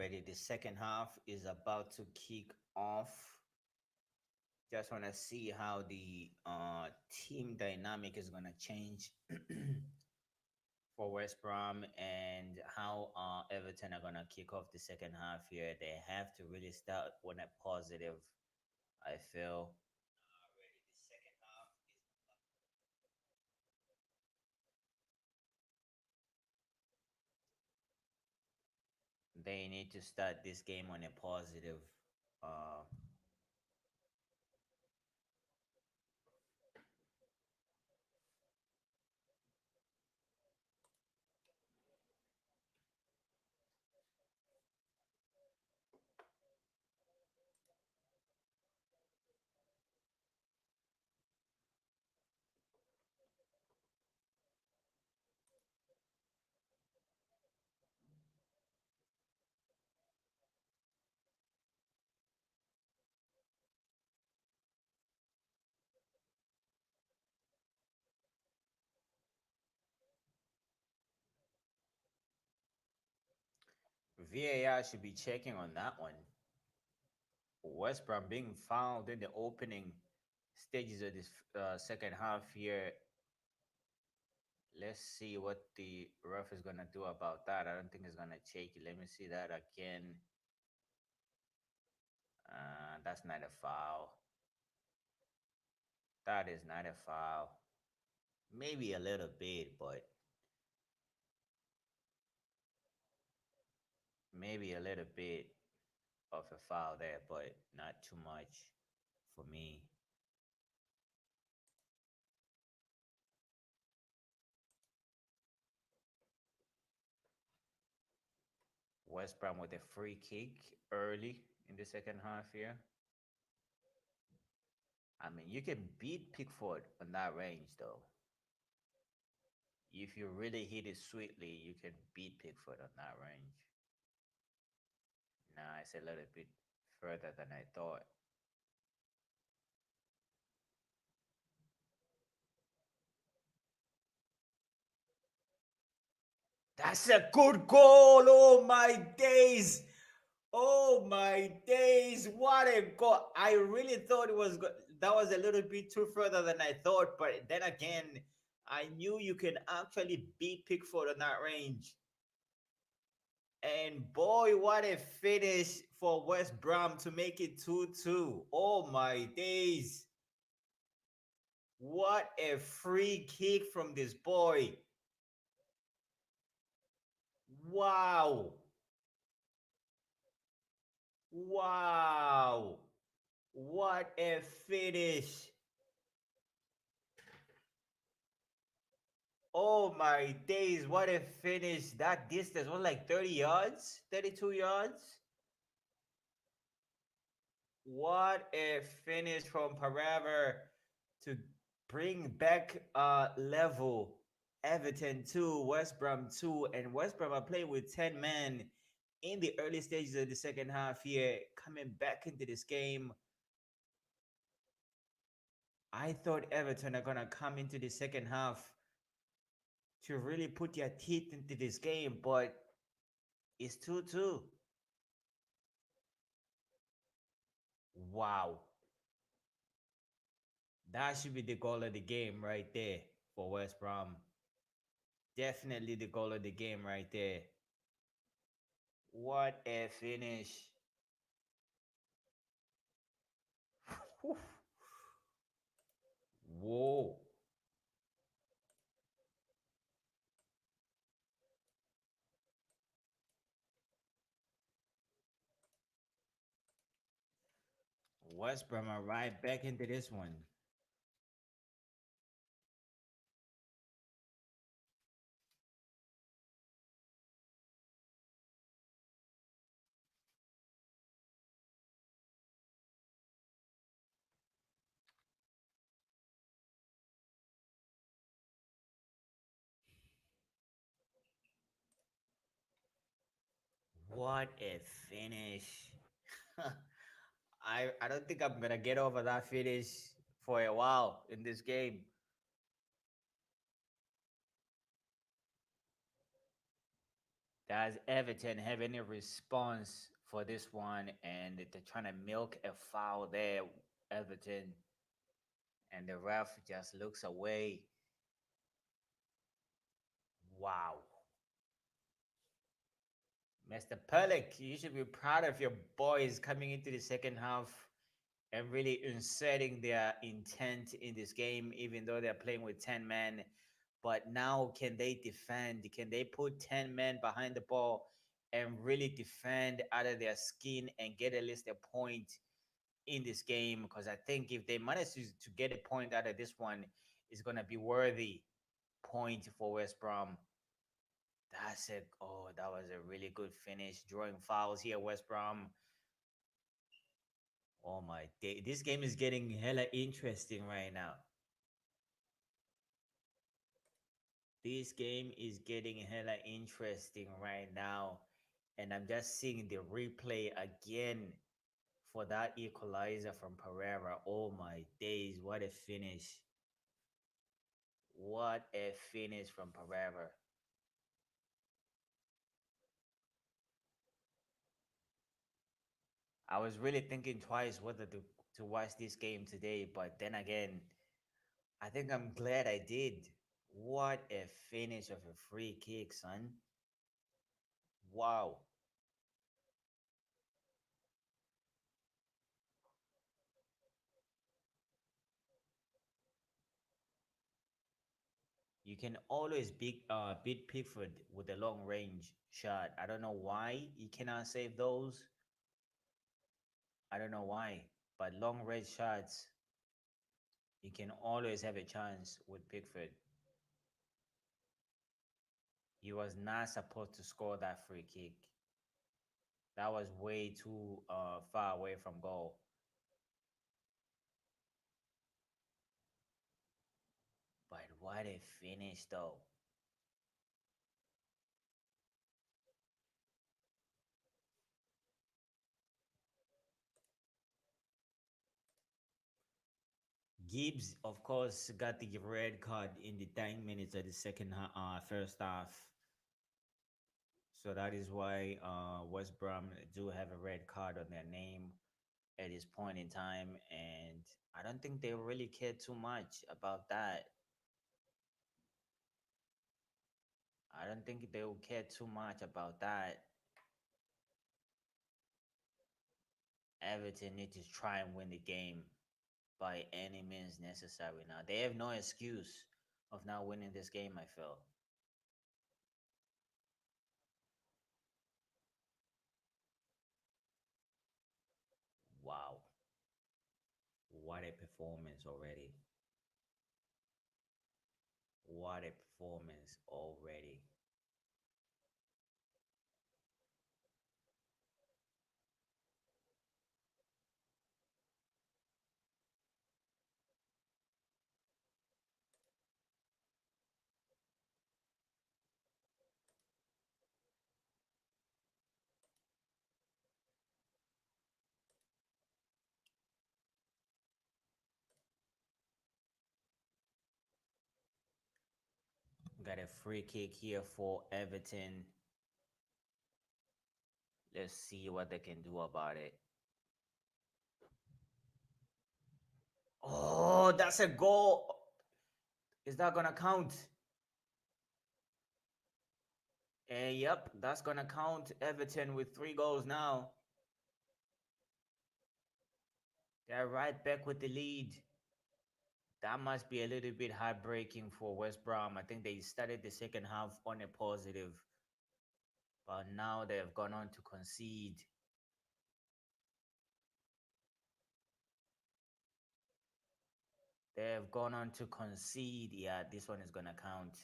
already. The second half is about to kick off. Just want to see how the team dynamic is going to change for West Brom and how Everton are going to kick off the second half here. They have to really start on a positive, I feel. They need to start this game on a positive. Uh, VAR should be checking on that one. West Brom being fouled in the opening stages of this second half here. Let's see what the ref is gonna do about that. I don't think it's gonna check it. Let me see that again. That's not a foul. That is not a foul. Maybe a little bit, but maybe a little bit of a foul there, but not too much for me. West Brom with a free kick early in the second half here. I mean, you can beat Pickford on that range, though. If you really hit it sweetly, you can beat Pickford on that range. Nah, it's a little bit further than I thought. That's a good goal. Oh my days. Oh my days. What a goal. I really thought it was good. That was a little bit too further than I thought. But then again, I knew you can actually beat Pickford on that range. And boy, what a finish for West Brom to make it 2-2. Oh my days. What a free kick from this boy. Wow. Wow. What a finish. Oh my days. What a finish. That distance was like 30 yards, 32 yards. What a finish from Paraver to bring back level Everton 2, West Brom 2, and West Brom are playing with 10 men in the early stages of the second half here, coming back into this game. I thought Everton are gonna come into the second half to really put their teeth into this game, but it's 2-2. Wow. That should be the goal of the game right there for West Brom. Definitely the goal of the game right there. What a finish. Whoa. West Brom are right back into this one. What a finish. I don't think I'm gonna get over that finish for a while in this game. Does Everton have any response for this one? And they're trying to milk a foul there, Everton, and the ref just looks away. Wow. Mr. Perlick, you should be proud of your boys coming into the second half and really inserting their intent in this game, even though they're playing with 10 men. But now, can they defend? Can they put 10 men behind the ball and really defend out of their skin and get at least a point in this game? Because I think if they manage to get a point out of this one, it's going to be worthy point for West Brom. That's it. Oh, that was a really good finish. Drawing fouls here, West Brom. Oh my day. This game is getting hella interesting right now. This game is getting hella interesting right now. And I'm just seeing the replay again for that equalizer from Pereira. Oh my days. What a finish. What a finish from Pereira. I was really thinking twice whether to watch this game today, but then again, I think I'm glad I did. What a finish of a free kick, son. Wow. You can always beat Pickford with a long range shot. I don't know why you cannot save those. I don't know why. But long range shots, you can always have a chance with Pickford. He was not supposed to score that free kick. That was way too far away from goal. But what a finish, though. Gibbs, of course, got the red card in the 10 minutes of the first half. So that is why West Brom do have a red card on their name at this point in time. And I don't think they really care too much about that. I don't think they will care too much about that. Everton need to try and win the game by any means necessary now. They have no excuse of not winning this game, I feel. Wow. What a performance already. What a performance already. Got a free kick here for Everton. Let's see what they can do about it. Oh, that's a goal. Is that gonna count? Yep, that's gonna count. Everton with 3 goals now. They're right back with the lead. That must be a little bit heartbreaking for West Brom. I think they started the second half on a positive, but now they have gone on to concede. They have gone on to concede. Yeah, this one is gonna count.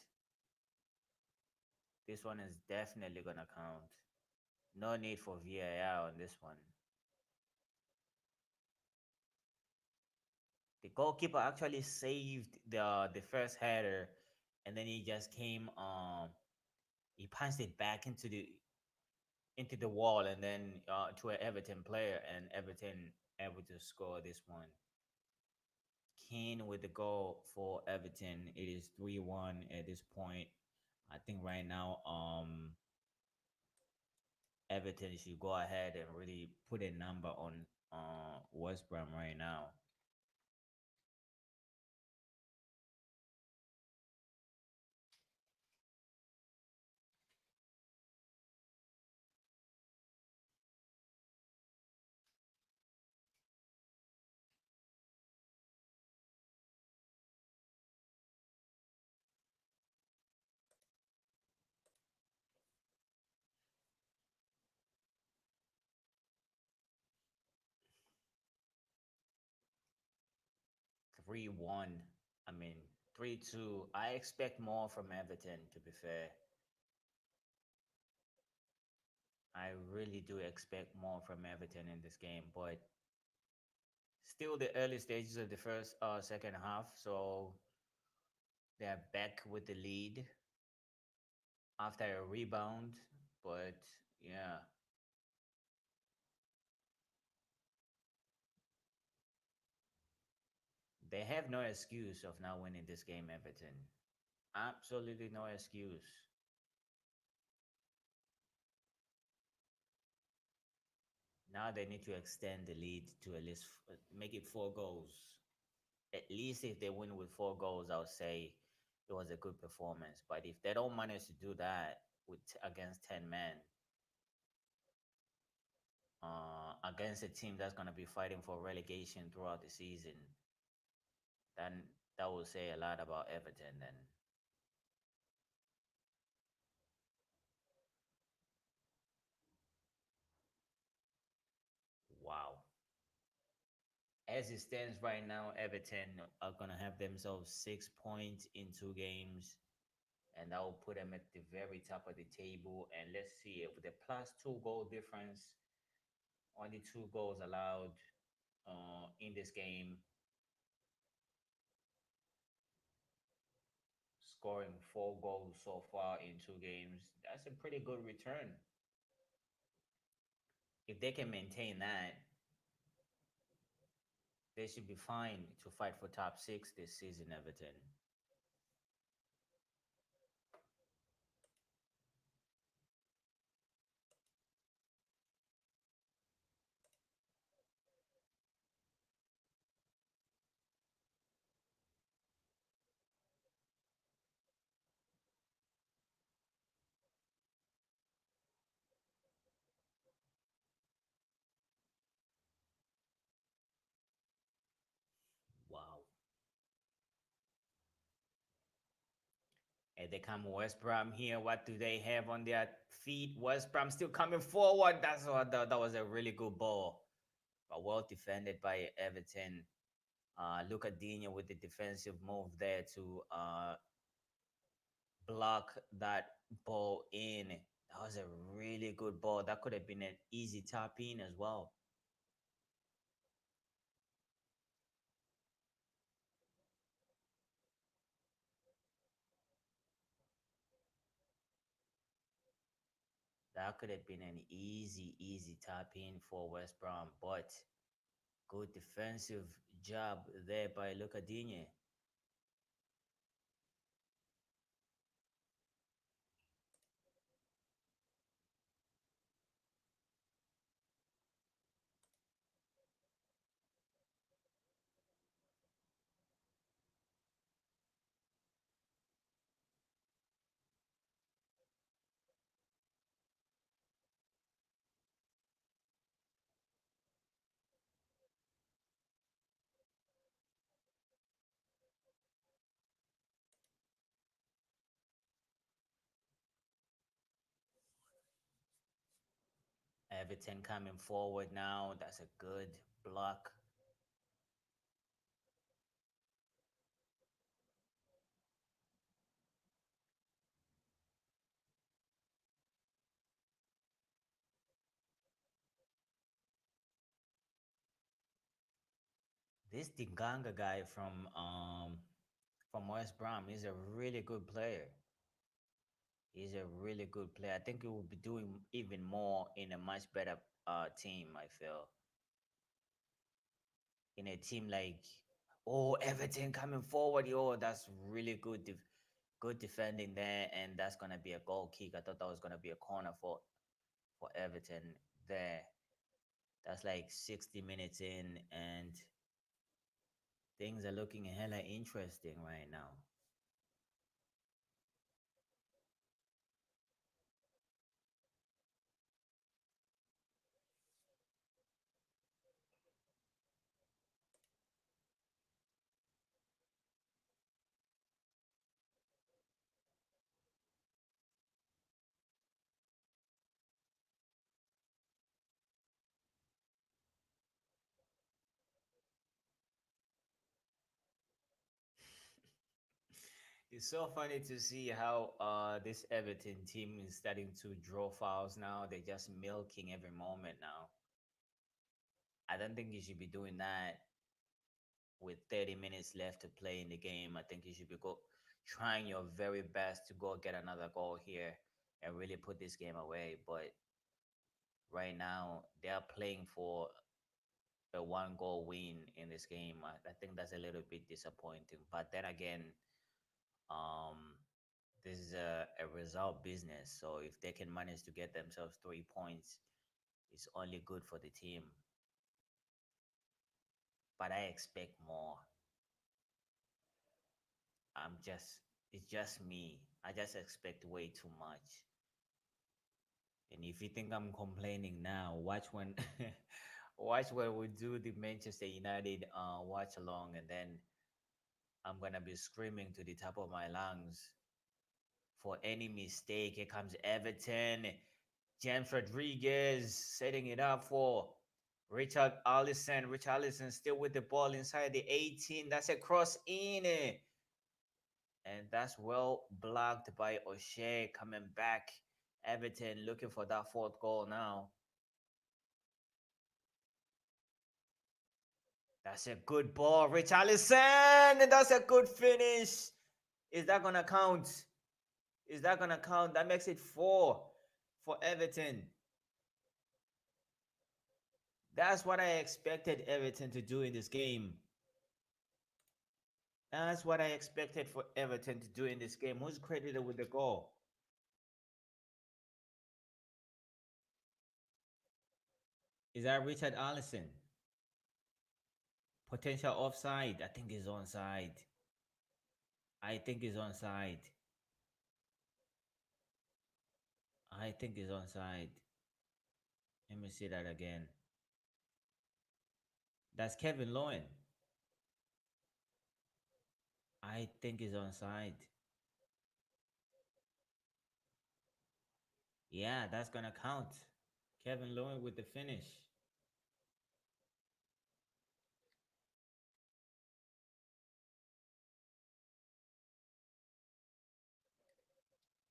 This one is definitely gonna count. No need for VAR on this one. The goalkeeper actually saved the first header, and then he just came he punched it back into the wall, and then to an Everton player, and Everton able to score this one. Keane with the goal for Everton. It is 3-1 at this point. I think right now Everton should go ahead and really put a number on West Brom right now. 3-1. I mean, 3-2. I expect more from Everton, to be fair. I really do expect more from Everton in this game, but still the early stages of the second half, so they're back with the lead after a rebound. But yeah, they have no excuse of not winning this game, Everton. Absolutely no excuse. Now they need to extend the lead to at least make it 4 goals. At least if they win with 4 goals, I'll say it was a good performance. But if they don't manage to do that with against 10 men, against a team that's gonna be fighting for relegation throughout the season, then that will say a lot about Everton. Then wow. As it stands right now, Everton are gonna have themselves 6 points in 2 games, and that will put them at the very top of the table. And let's see, with the plus 2 goal difference, only 2 goals allowed in this game, scoring 4 goals so far in 2 games. That's a pretty good return. If they can maintain that, they should be fine to fight for top six this season, Everton. Wow. And they come West Brom here. What do they have on their feet? West Brom still coming forward. That was a really good ball, but well defended by Everton. Luca Digne with the defensive move there to block that ball in. That was a really good ball. That could have been an easy tap in as well. That could have been an easy tap in for West Brom, but good defensive job there by Luca Digne. Everton coming forward now. That's a good block. This Dinganga guy from West Brom is a really good player. He's a really good player. I think he will be doing even more in a much better team, I feel. In a team like Everton coming forward, that's really good defending there, and that's gonna be a goal kick. I thought that was gonna be a corner for for Everton there. That's like 60 minutes in, and things are looking hella interesting right now. It's so funny to see how this Everton team is starting to draw fouls now. They're just milking every moment now. I don't think you should be doing that with 30 minutes left to play in the game. I think you should be trying your very best to go get another goal here and really put this game away. But right now, they are playing for a one goal win in this game. I think that's a little bit disappointing. But then again, um, this is a result business. So if they can manage to get themselves 3 points, it's only good for the team. But I expect more. It's just me. I just expect way too much. And if you think I'm complaining now, watch when, watch when we do the Manchester United watch along, and then I'm gonna be screaming to the top of my lungs for any mistake. Here comes Everton. James Rodriguez setting it up for Richard Allison. Richard Allison still with the ball inside the 18. That's a cross in. And that's well blocked by O'Shea coming back. Everton looking for that fourth goal now. That's a good ball, Richarlison. And that's a good finish. Is that gonna count? Is that gonna count? That makes it 4 for Everton. That's what I expected Everton to do in this game. That's what I expected for Everton to do in this game. Who's credited with the goal? Is that Richard Allison? Potential offside. I think he's onside. I think he's onside. I think he's onside. Let me see that again. That's Kevin Lowen. I think he's onside. Yeah, that's gonna count. Kevin Lowen with the finish.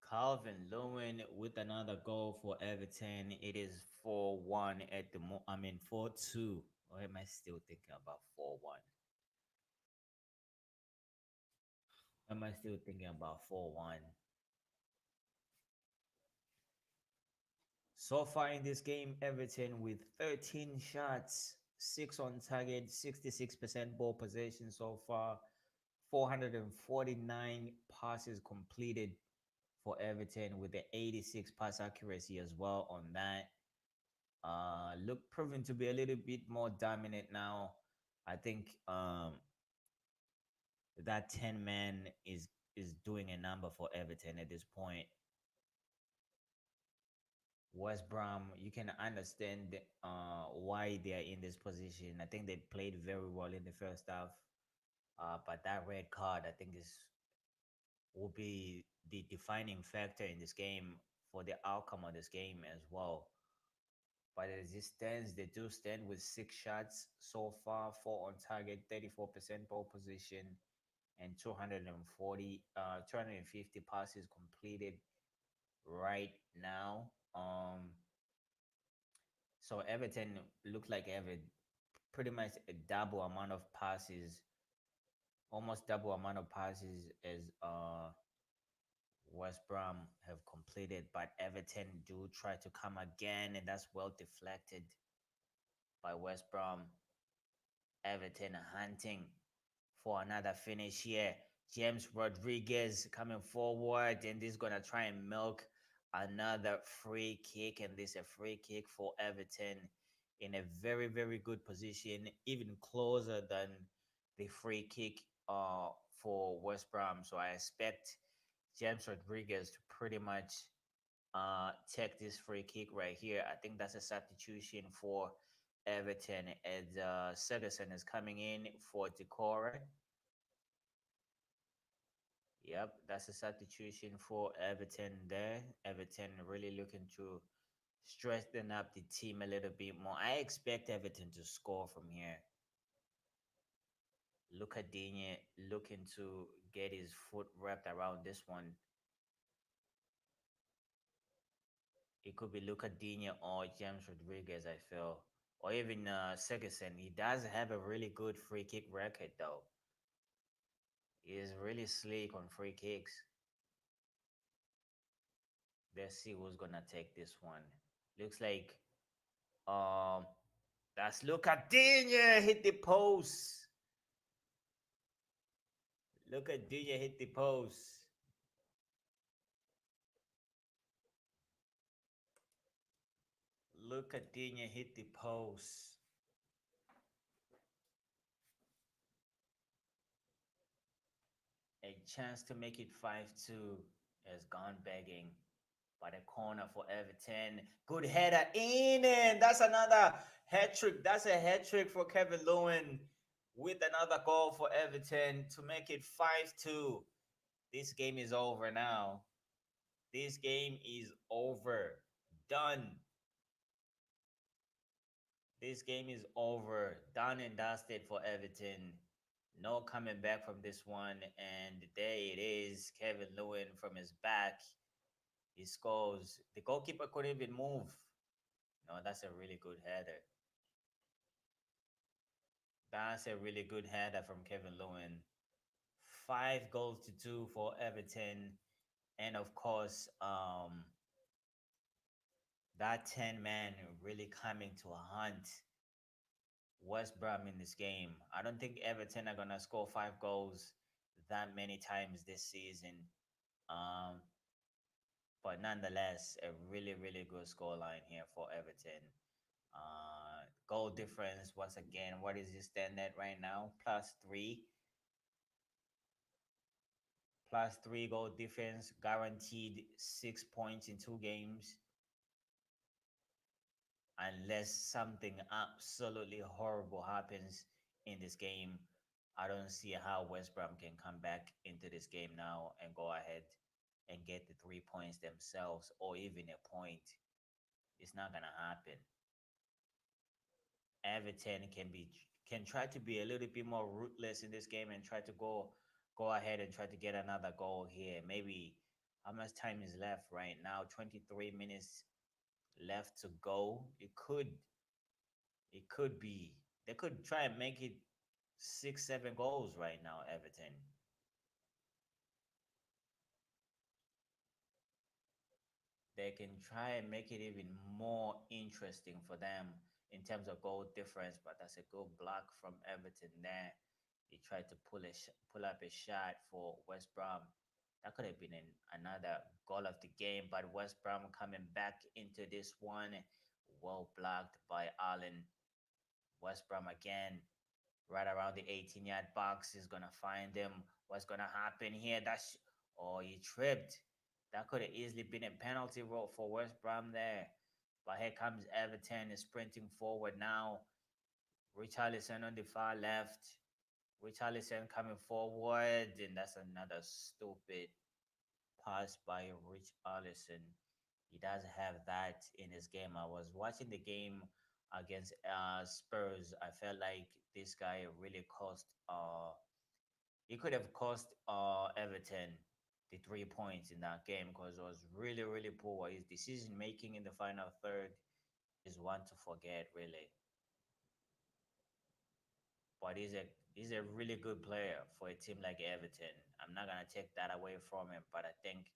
Calvin Lewin with another goal for Everton. It is 4-1 at the 4-2. Or am I still thinking about 4-1? Am I still thinking about 4-1? So far in this game, Everton with 13 shots, 6 on target, 66% ball possession so far, 449 passes completed for Everton with the 86 pass accuracy as well on that. Look proven to be a little bit more dominant now. I think that 10 man is doing a number for Everton at this point. West Brom, you can understand why they are in this position. I think they played very well in the first half, but that red card, I think, is will be the defining factor in this game for the outcome of this game as well. But as it stands, they do stand with 6 shots so far, 4 on target, 34% ball position, and 250 passes completed right now. So Everton look like every pretty much a double amount of passes, almost double amount of passes as West Brom have completed, but Everton do try to come again, and that's well deflected by West Brom. Everton hunting for another finish here. James Rodriguez coming forward, and this is gonna try and milk Another free kick, and this a free kick for Everton in a very, very good position, even closer than the free kick for West Brom. So I expect James Rodriguez to pretty much take this free kick right here. I think that's a substitution for Everton as Ferguson is coming in for Decore. Yep, that's a substitution for Everton there. Everton really looking to strengthen up the team a little bit more. I expect Everton to score from here. Look at Digne looking to get his foot wrapped around this one. It could be Luca Digne or James Rodriguez, I feel. Or even Ferguson. He does have a really good free kick record, though. He is really slick on free kicks. Let's see who's gonna take this one. Looks like um that's Luca Digne hit the post. Luca Digne hit the post. Luca Digne hit the post. A chance to make it 5-2 has gone begging. By the corner for Everton. Good header in, and that's another hat trick. That's a hat trick for Calvert-Lewin with another goal for Everton to make it 5-2. This game is over now. This game is over. Done. This game is over. Done and dusted for Everton. No coming back from this one. And there it is. Calvert-Lewin from his back. He scores. The goalkeeper couldn't even move. No, that's a really good header. That's a really good header from Calvert-Lewin. 5 goals to two for Everton. And of course, that 10 man really coming to hunt West Brom in this game. I don't think Everton are going to score 5 goals that many times this season. Um, but nonetheless, a really, really good scoreline here for Everton. Goal difference, once again, what is it stand at right now? +3. +3 goal difference, guaranteed 6 points in 2 games. Unless something absolutely horrible happens in this game, I don't see how West Brom can come back into this game now and go ahead and get the 3 points themselves or even a point. It's not gonna happen. Everton can try to be a little bit more ruthless in this game and try to go ahead and try to get another goal here. Maybe how much time is left right now? 23 minutes left to go. It could be they could try and make it 6, 7 goals right now, Everton. They can try and make it even more interesting for them in terms of goal difference. But that's a good block from Everton there. He tried to pull up a shot for West Brom. That could have been another goal of the game, but West Brom coming back into this one. Well blocked by Allen. West Brom again, right around the 18-yard box, is gonna find him. What's gonna happen here? Oh, he tripped. That could have easily been a penalty roll for West Brom there. But here comes Everton is sprinting forward now. Richarlison on the far left. Richarlison coming forward, and that's another stupid pass by Richarlison. He doesn't have that in his game. I was watching the game against Spurs. I felt like this guy really cost he could have cost Everton the 3 points in that game because it was really, really poor. His decision making in the final third is one to forget, really. But he's a really good player for a team like Everton. I'm not gonna take that away from him, but I think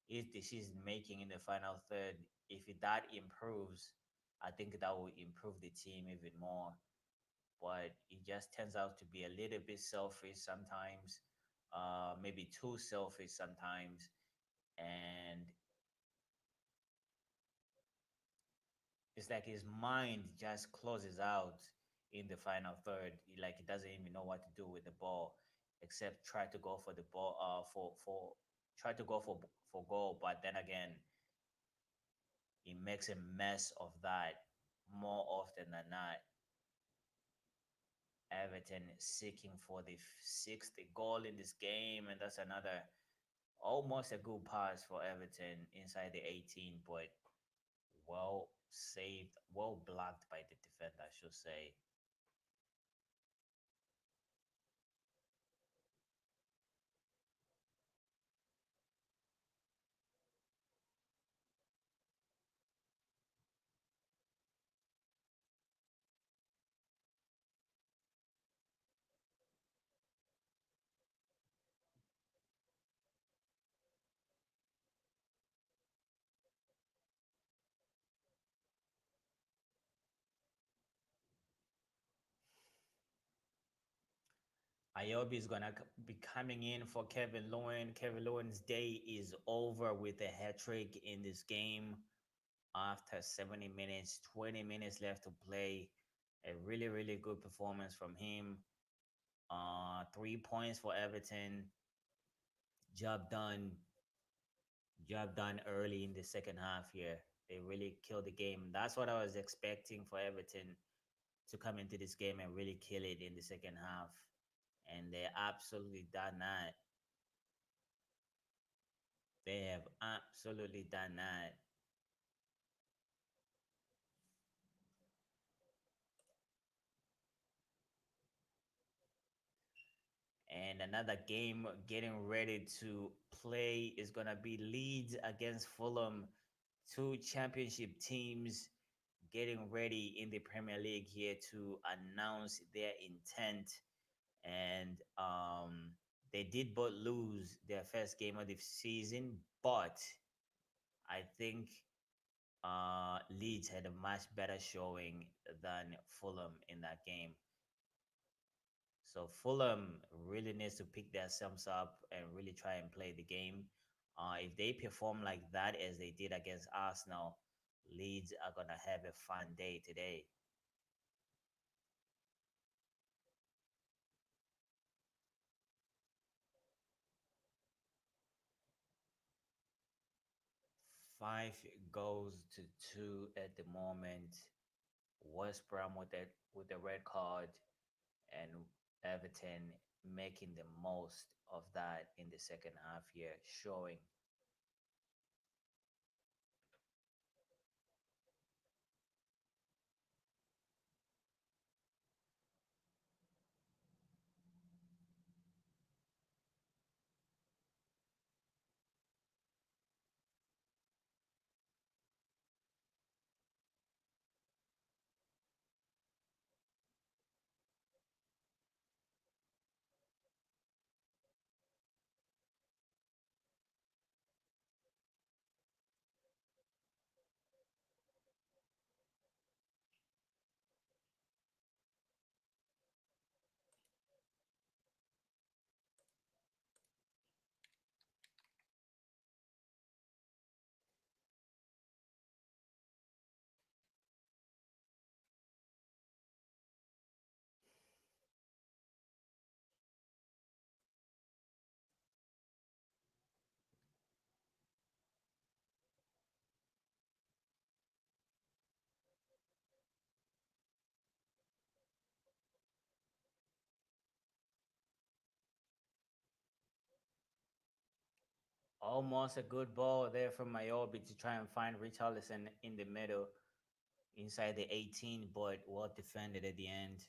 his decision making in the final third, if that improves, I think that will improve the team even more. But it just turns out to be a little bit selfish sometimes, maybe too selfish sometimes, and it's like his mind just closes out in the final third. Like he doesn't even know what to do with the ball, except try to go for the ball. For try to go for goal, but then again, he makes a mess of that more often than not. Everton seeking for the sixth goal in this game, and that's another almost a good pass for Everton inside the 18, but well saved, well blocked by the defender, I should say. Iobi is gonna be coming in for Kevin Lewin. Kevin Lewin's day is over with a hat trick in this game after 70 minutes, 20 minutes left to play. A really, really good performance from him. 3 points for Everton. Job done. Job done early in the second half here. They really killed the game. That's what I was expecting for Everton to come into this game and really kill it in the second half. And they absolutely done that. They have absolutely done that. And another game getting ready to play is going to be Leeds against Fulham. Two championship teams getting ready in the Premier League here to announce their intent. And they did both lose their first game of the season, but I think Leeds had a much better showing than Fulham in that game. So Fulham really needs to pick themselves up and really try and play the game. If they perform like that as they did against Arsenal, Leeds are gonna have a fun day today. 5 goals to 2 at the moment. West Brom with the red card, and Everton making the most of that in the second half here, showing almost a good ball there from Mayobi to try and find Richarlison in the middle inside the 18, but well defended at the end.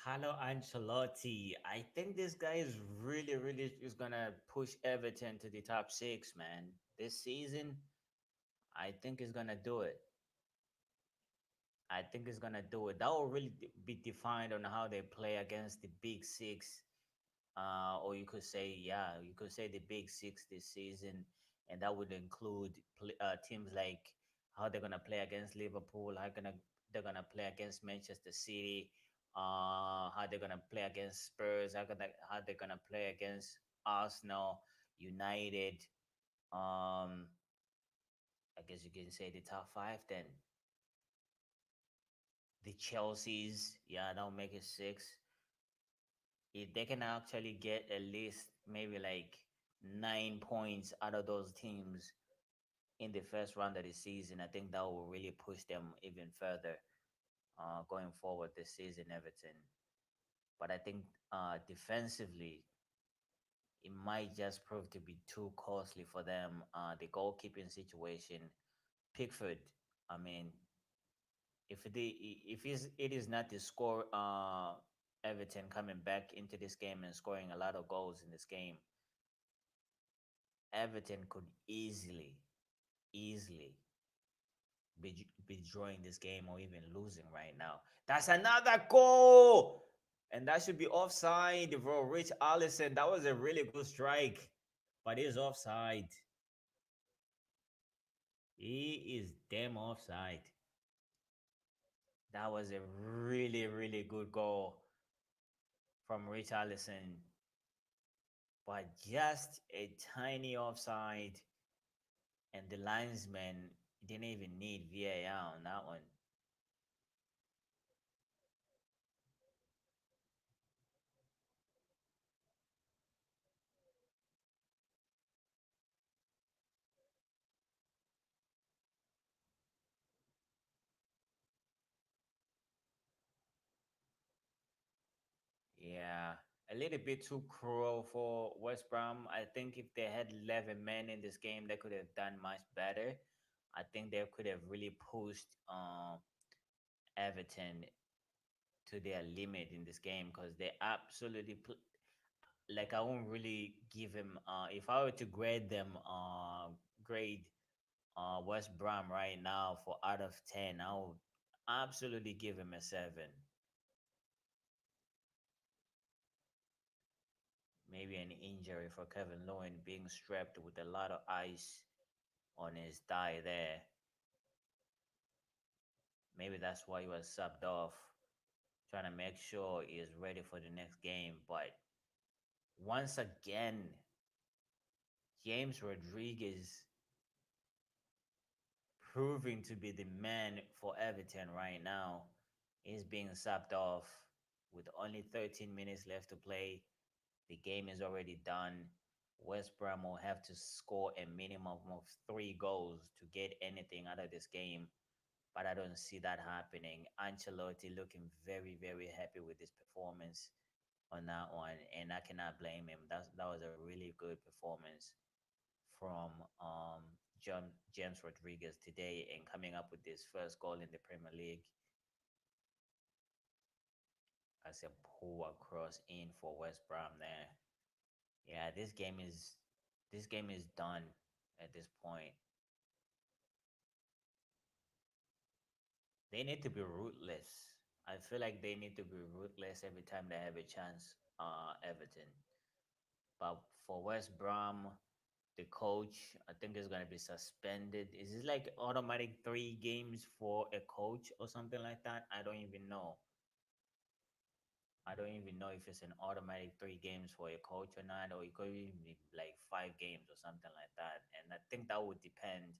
Carlo Ancelotti, I think this guy is really, really is gonna push Everton to the top six, man. This season, I think he's gonna do it. I think it's gonna do it. That will really be defined on how they play against the Big Six, or you could say, yeah, you could say the Big Six this season, and that would include teams like how they're gonna play against Liverpool, they're gonna play against Manchester City, how they're gonna play against Spurs, how they're gonna play against Arsenal, United. Um, I guess you can say the top five then. The Chelseas, yeah, that'll make it six. If they can actually get at least maybe like 9 points out of those teams in the first round of the season, I think that will really push them even further going forward this season, Everton. But I think defensively, it might just prove to be too costly for them. The goalkeeping situation, Pickford, I mean, it is not the score, Everton coming back into this game and scoring a lot of goals in this game, Everton could easily be drawing this game or even losing right now. That's another goal, and that should be offside, bro. Rich Allison, that was a really good strike, but he's offside. He is damn offside. That was a really good goal from Rich Allison, but just a tiny offside, and the linesman didn't even need VAR on that one. Yeah, a little bit too cruel for West Brom. I think if they had 11 men in this game, they could have done much better. I think they could have really pushed Everton to their limit in this game because they absolutely like I won't really give him if I were to grade them grade West Brom right now for out of 10, I would absolutely give him a 7. Maybe an injury for Kevin Lewin being strapped with a lot of ice on his thigh there. Maybe that's why he was subbed off, trying to make sure he is ready for the next game. But once again, James Rodriguez proving to be the man for Everton right now. He's being subbed off with only 13 minutes left to play. The game is already done. West Brom will have to score a minimum of 3 goals to get anything out of this game, but I don't see that happening. Ancelotti looking very happy with his performance on that one, and I cannot blame him. That was a really good performance from James Rodriguez today, and coming up with this first goal in the Premier League as a poor cross in for West Brom there. Yeah, this game is done at this point. They need to be ruthless. I feel like they need to be ruthless every time they have a chance, Everton. But for West Brom, the coach, I think is going to be suspended. Is it like automatic 3 games for a coach or something like that? I don't even know. I don't even know if it's an automatic 3 games for a coach or not, or it could even be like 5 games or something like that. And I think that would depend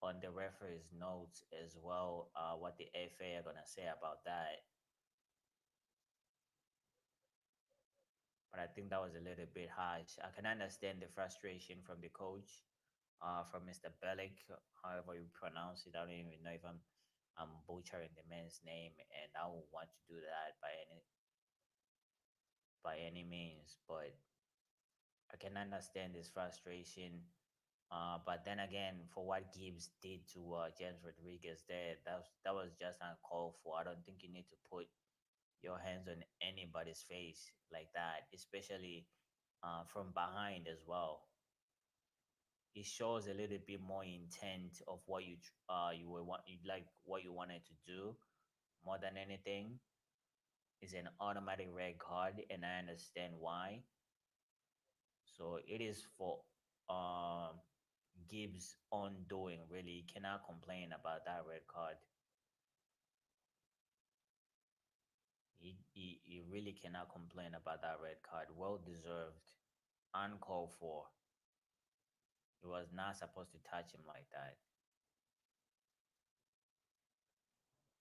on the referee's notes as well, what the FA are gonna say about that. But I think that was a little bit harsh. I can understand the frustration from the coach, from Mr. Bellick, however you pronounce it. I don't even know if I'm butchering the man's name, and I don't want to do that by any means. But I can understand his frustration. But then again, for what Gibbs did to James Rodriguez there, that was just uncalled for. I don't think you need to put your hands on anybody's face like that, especially from behind as well. it shows a little bit more intent of what you were want you like what you wanted to do more than anything. Is an automatic red card, and I understand why. So it is for um Gibbs' undoing. Really, you cannot complain about that red card. He really cannot complain about that red card. Well deserved, uncalled for. He was not supposed to touch him like that.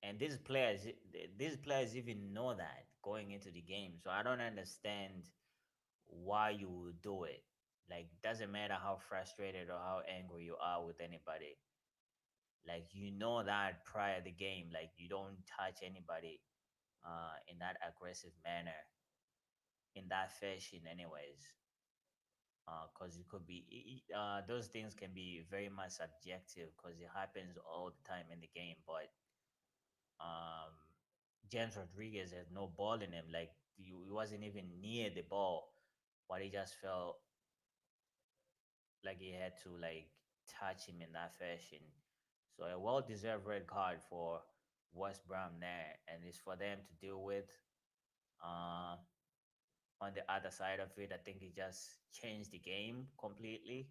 And these players even know that going into the game. So I don't understand why you would do it. Like, doesn't matter how frustrated or how angry you are with anybody. Like, you know that prior to the game, like you don't touch anybody in that aggressive manner, in that fashion, anyways. Because it could be those things can be very much subjective because it happens all the time in the game. But um, James Rodriguez had no ball in him. Like he wasn't even near the ball, but he just felt like he had to like touch him in that fashion. So a well-deserved red card for West Brom there, and it's for them to deal with. Uh, on the other side of it, I think it just changed the game completely,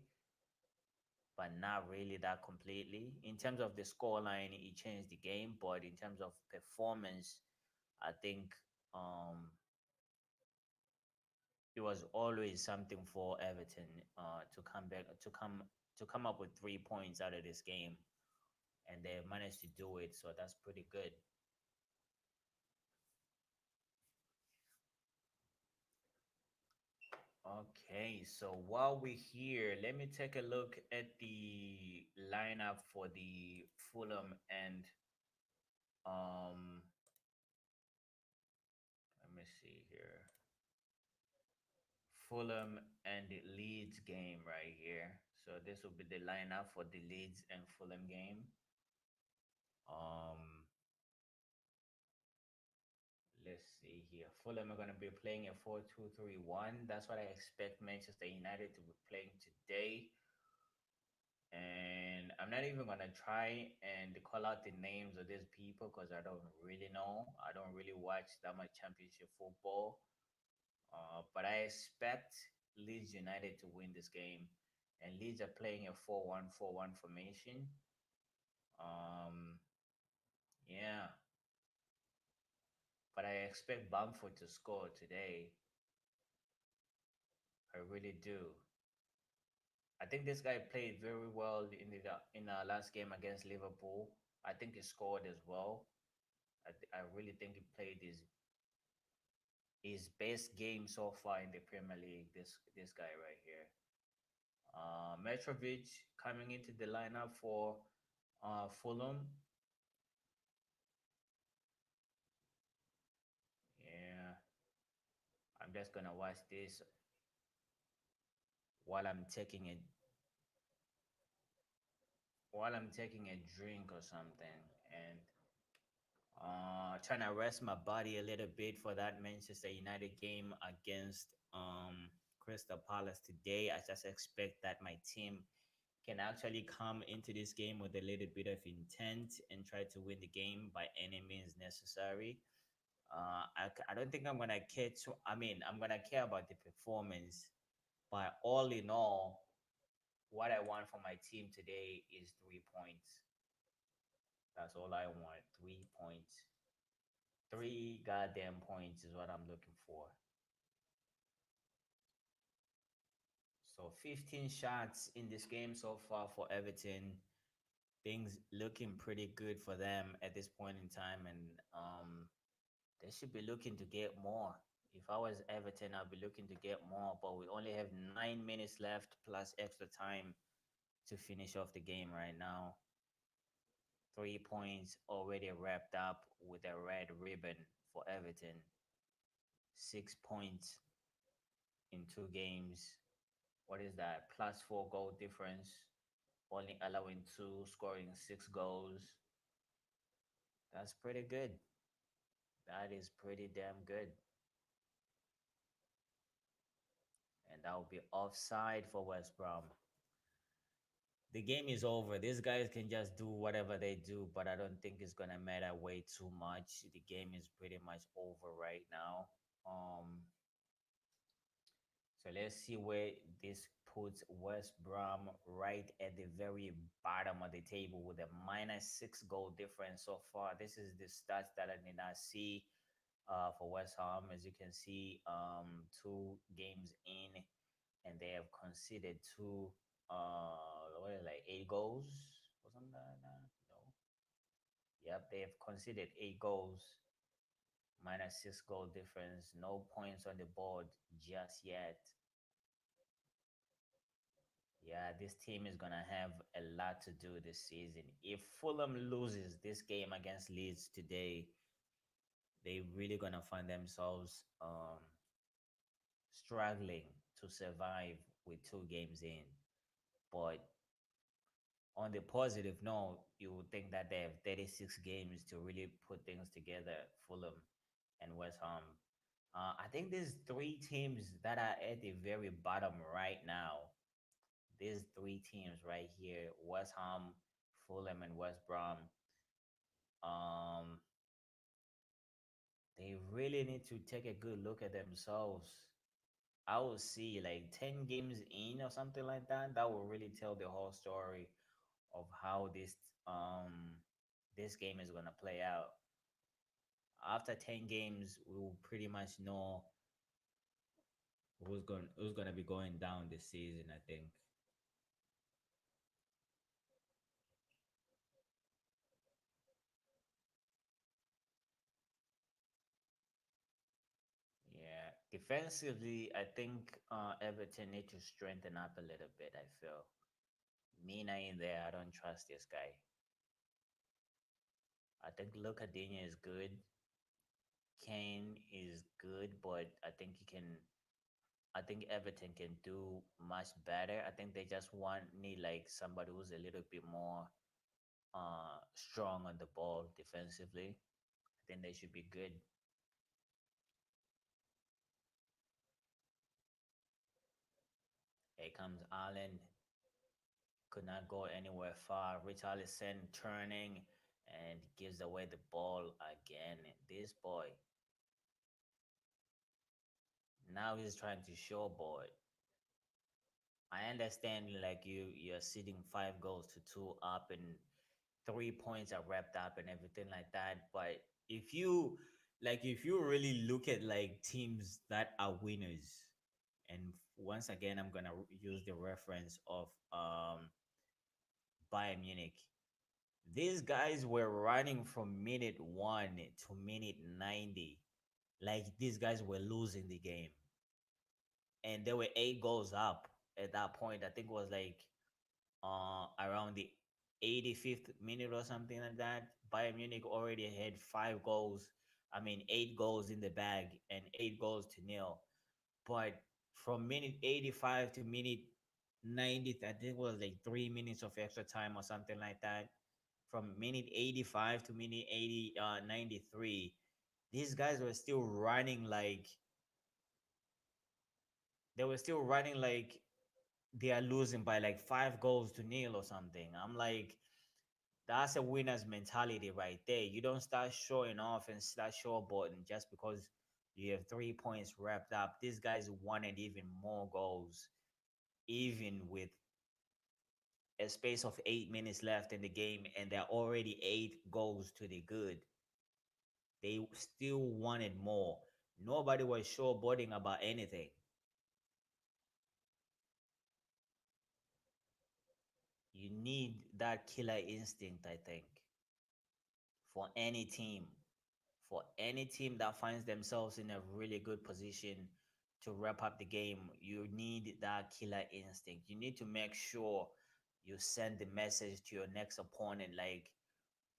but not really that completely. In terms of the scoreline, it changed the game, but in terms of performance, I think um, it was always something for Everton to come back to come up with 3 points out of this game, and they managed to do it. So that's pretty good. Okay, so while we're here, let me take a look at the lineup for the Fulham and um let me see here. Fulham and the Leeds game right here. So this will be the lineup for the Leeds and Fulham game. Um let's see here. Fulham are going to be playing a 4-2-3-1. That's what I expect Manchester United to be playing today. And I'm not even gonna try and call out the names of these people because I don't really know. I don't really watch that much championship football. But I expect Leeds United to win this game. And Leeds are playing a 4-1-4-1 formation. Um, yeah, but I expect Bamford to score today. I really do. I think this guy played very well in our last game against Liverpool. I think he scored as well. I really think he played his best game so far in the Premier League. This guy right here, Mitrovic coming into the lineup for Fulham. Yeah, I'm just gonna watch this while I'm taking it while I'm taking a drink or something, and trying to rest my body a little bit for that Manchester United game against Crystal Palace today. I just expect that my team can actually come into this game with a little bit of intent and try to win the game by any means necessary. I don't think I'm gonna care too. I mean, I'm gonna care about the performance, but all in all, what I want for my team today is 3 points. That's all I want. 3 points. 3 goddamn points is what I'm looking for. So 15 shots in this game so far for Everton. Things looking pretty good for them at this point in time, and they should be looking to get more. If I was Everton, I'd be looking to get more, but we only have 9 minutes left plus extra time to finish off the game right now. 3 points already wrapped up with a red ribbon for Everton. 6 points in 2 games. What is that? Plus 4 goal difference. Only allowing two, scoring 6 goals. That's pretty good. That is pretty damn good. And that will be offside for West Brom. the game is over. These guys can just do whatever they do, but I don't think it's gonna matter way too much. The game is pretty much over right now. So let's see where this puts West Brom right at the very bottom of the table with a -6 goal difference so far. This is the stats that I did not see for West Ham. As you can see, 2 games in, and they have conceded what is it, like 8 goals or something like that. No, yep, they have conceded 8 goals, -6 goal difference, no points on the board just yet. Yeah, this team is gonna have a lot to do this season. If Fulham loses this game against Leeds today, they really gonna find themselves struggling to survive with 2 games in. But on the positive note, you would think that they have 36 games to really put things together, Fulham and West Ham. I think there's 3 teams that are at the very bottom right now. These 3 teams right here, West Ham, Fulham, and West Brom. Um, they really need to take a good look at themselves. I would see like 10 games in or something like that. That will really tell the whole story of how this game is gonna play out. After 10 games, we will pretty much know who's gonna be going down this season, I think. Yeah. Defensively, I think Everton need to strengthen up a little bit, I feel. Mina in there, I don't trust this guy. I think Lucadinha is good. Kane is good, but I think Everton can do much better. I think they just need like somebody who's a little bit more strong on the ball defensively. I think they should be good. Here comes Allen. Could not go anywhere far. Richarlison turning and gives away the ball again. This boy. Now he's trying to showboat. I understand like you're sitting 5 goals to 2 up and 3 points are wrapped up and everything like that. But if you really look at like teams that are winners, and once again I'm gonna use the reference of Bayern Munich. These guys were running from minute 1 to minute 90. Like these guys were losing the game. And there were 8 goals up at that point. I think it was like around the 85th minute or something like that. Bayern Munich already had 5 goals. I mean, 8 goals in the bag and 8 goals to nil. But from minute 85 to minute 90th, I think it was like 3 minutes of extra time or something like that. From minute 85 to minute 93, these guys were still running like they were still running like they are losing by like 5 goals to nil or something. I'm like, that's a winner's mentality right there. You don't start showing off and start showboating just because you have 3 points wrapped up. These guys wanted even more goals, even with a space of 8 minutes left in the game, and they're already 8 goals to the good. They still wanted more. Nobody was showboating about anything. You need that killer instinct, I think, for any team. For any team that finds themselves in a really good position to wrap up the game, you need that killer instinct. You need to make sure you send the message to your next opponent like,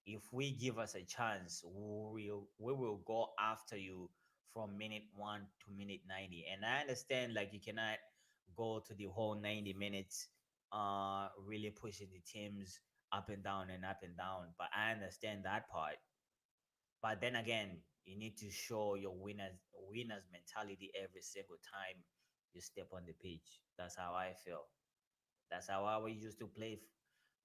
if we give us a chance, we will go after you from minute 1 to minute 90. And I understand like you cannot go to the whole 90 minutes really pushing the teams up and down and up and down. But I understand that part. But then again, you need to show your winners mentality every single time you step on the pitch. That's how I feel. That's how I used to play.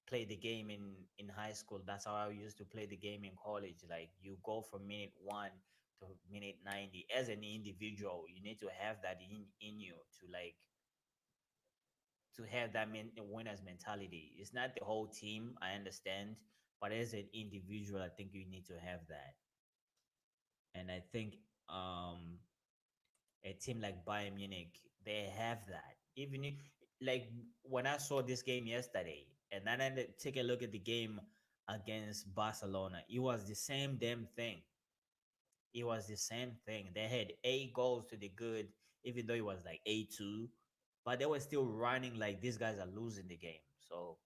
play the game in high school. That's how I used to play the game in college. Like you go from minute 1 to minute 90. As an individual, you need to have that in you to have that winner's mentality. It's not the whole team, I understand, but as an individual, I think you need to have that. And I think um a team like Bayern Munich, they have that. Even if, like when I saw this game yesterday, and then I take a look at the game against Barcelona, it was the same damn thing. It was the same thing. They had 8 goals to the good, even though it was like 8-2, but they were still running like these guys are losing the game. So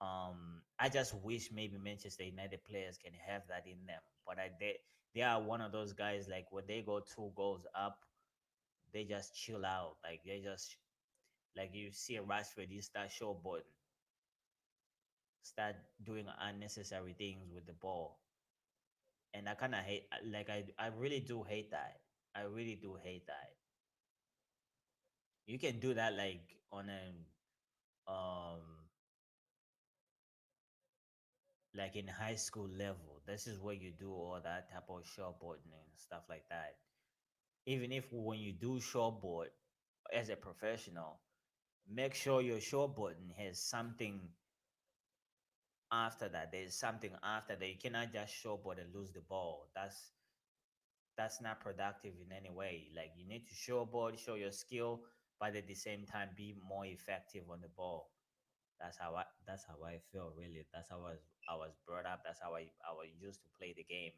I just wish maybe Manchester United players can have that in them. But they are one of those guys like when they go 2 goals up, they just chill out. Like they just like you see a Rashford, you start showboating, start doing unnecessary things with the ball. And I kind of hate, like I really do hate that. I really do hate that. You can do that like on um like in high school level. This is where you do all that type of showboating and stuff like that. Even if when you do showboard as a professional, make sure your showboating has something after that. There's something after that. You cannot just showboard and lose the ball. That's not productive in any way. Like you need to showboard, show your skill, but at the same time be more effective on the ball. That's how I feel really. That's how I was brought up. That's how I used to play the game.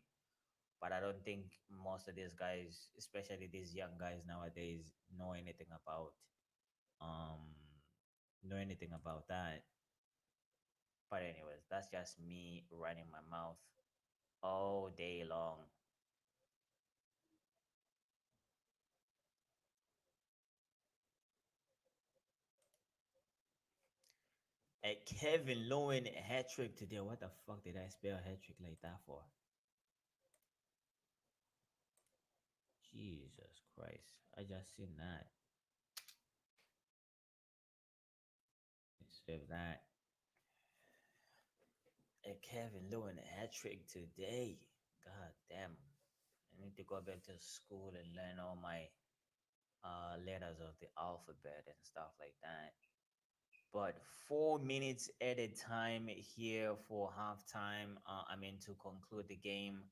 But I don't think most of these guys, especially these young guys nowadays, um know anything about that. But anyways, that's just me running my mouth all day long. Kevin Lewin hat trick today. What the fuck did I spell hat trick like that for? Jesus Christ! I just seen that. Instead of that, Kevin Lewin hat trick today. God damn! I need to go back to school and learn all my letters of the alphabet and stuff like that. But 4 minutes at a time here for halftime. I mean to conclude the game,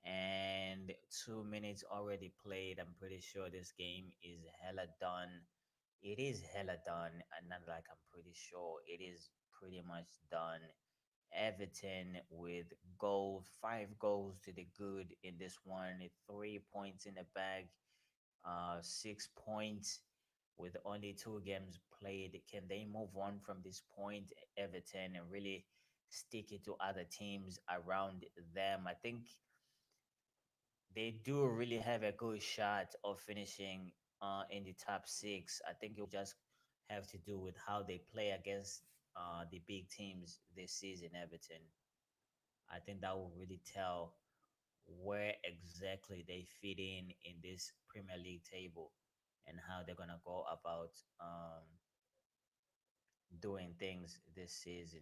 and 2 minutes already played. I'm pretty sure this game is hella done. It is hella done, and not like I'm pretty sure it is pretty much done. Everton with goals, 5 goals to the good in this one, 3 points in the bag, 6 points with only 2 games played. Can they move on from this point, Everton, and really stick it to other teams around them? I think they do really have a good shot of finishing in the top 6. I think it will just have to do with how they play against the big teams this season, Everton. I think that will really tell where exactly they fit in this Premier League table and how they're gonna go about doing things this season.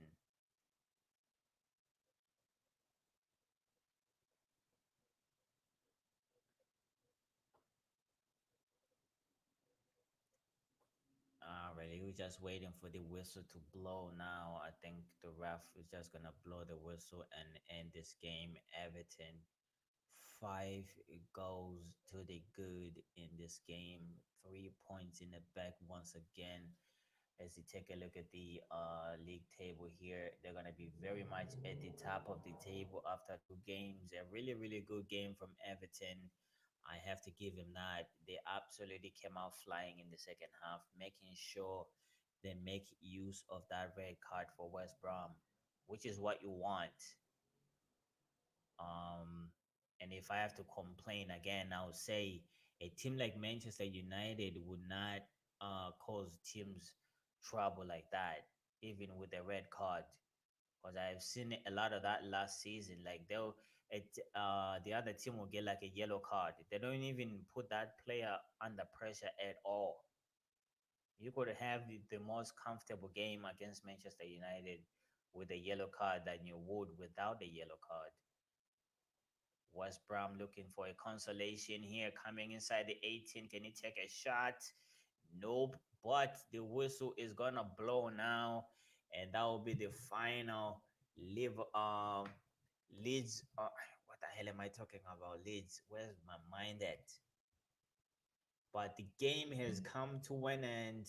Alrighty, we're just waiting for the whistle to blow now. I think the ref is just gonna blow the whistle and end this game. Everton 5 goals to the good in this game. 3 points in the back once again. As you take a look at the league table here, they're gonna be very much at the top of the table after 2 games. A really, really good game from Everton. I have to give him that. They absolutely came out flying in the second half, making sure they make use of that red card for West Brom, which is what you want. Um, and if I have to complain again, I would say a team like Manchester United would not cause teams trouble like that, even with a red card. Because I've seen a lot of that last season. Like the other team will get like a yellow card. They don't even put that player under pressure at all. You could have the most comfortable game against Manchester United, with a yellow card than you would without a yellow card. West Brom looking for a consolation here, coming inside the 18. Can he take a shot? Nope. But the whistle is gonna blow now, and that will be the final. Live Leeds. What the hell am I talking about? Leeds. Where's my mind at? But the game has come to an end.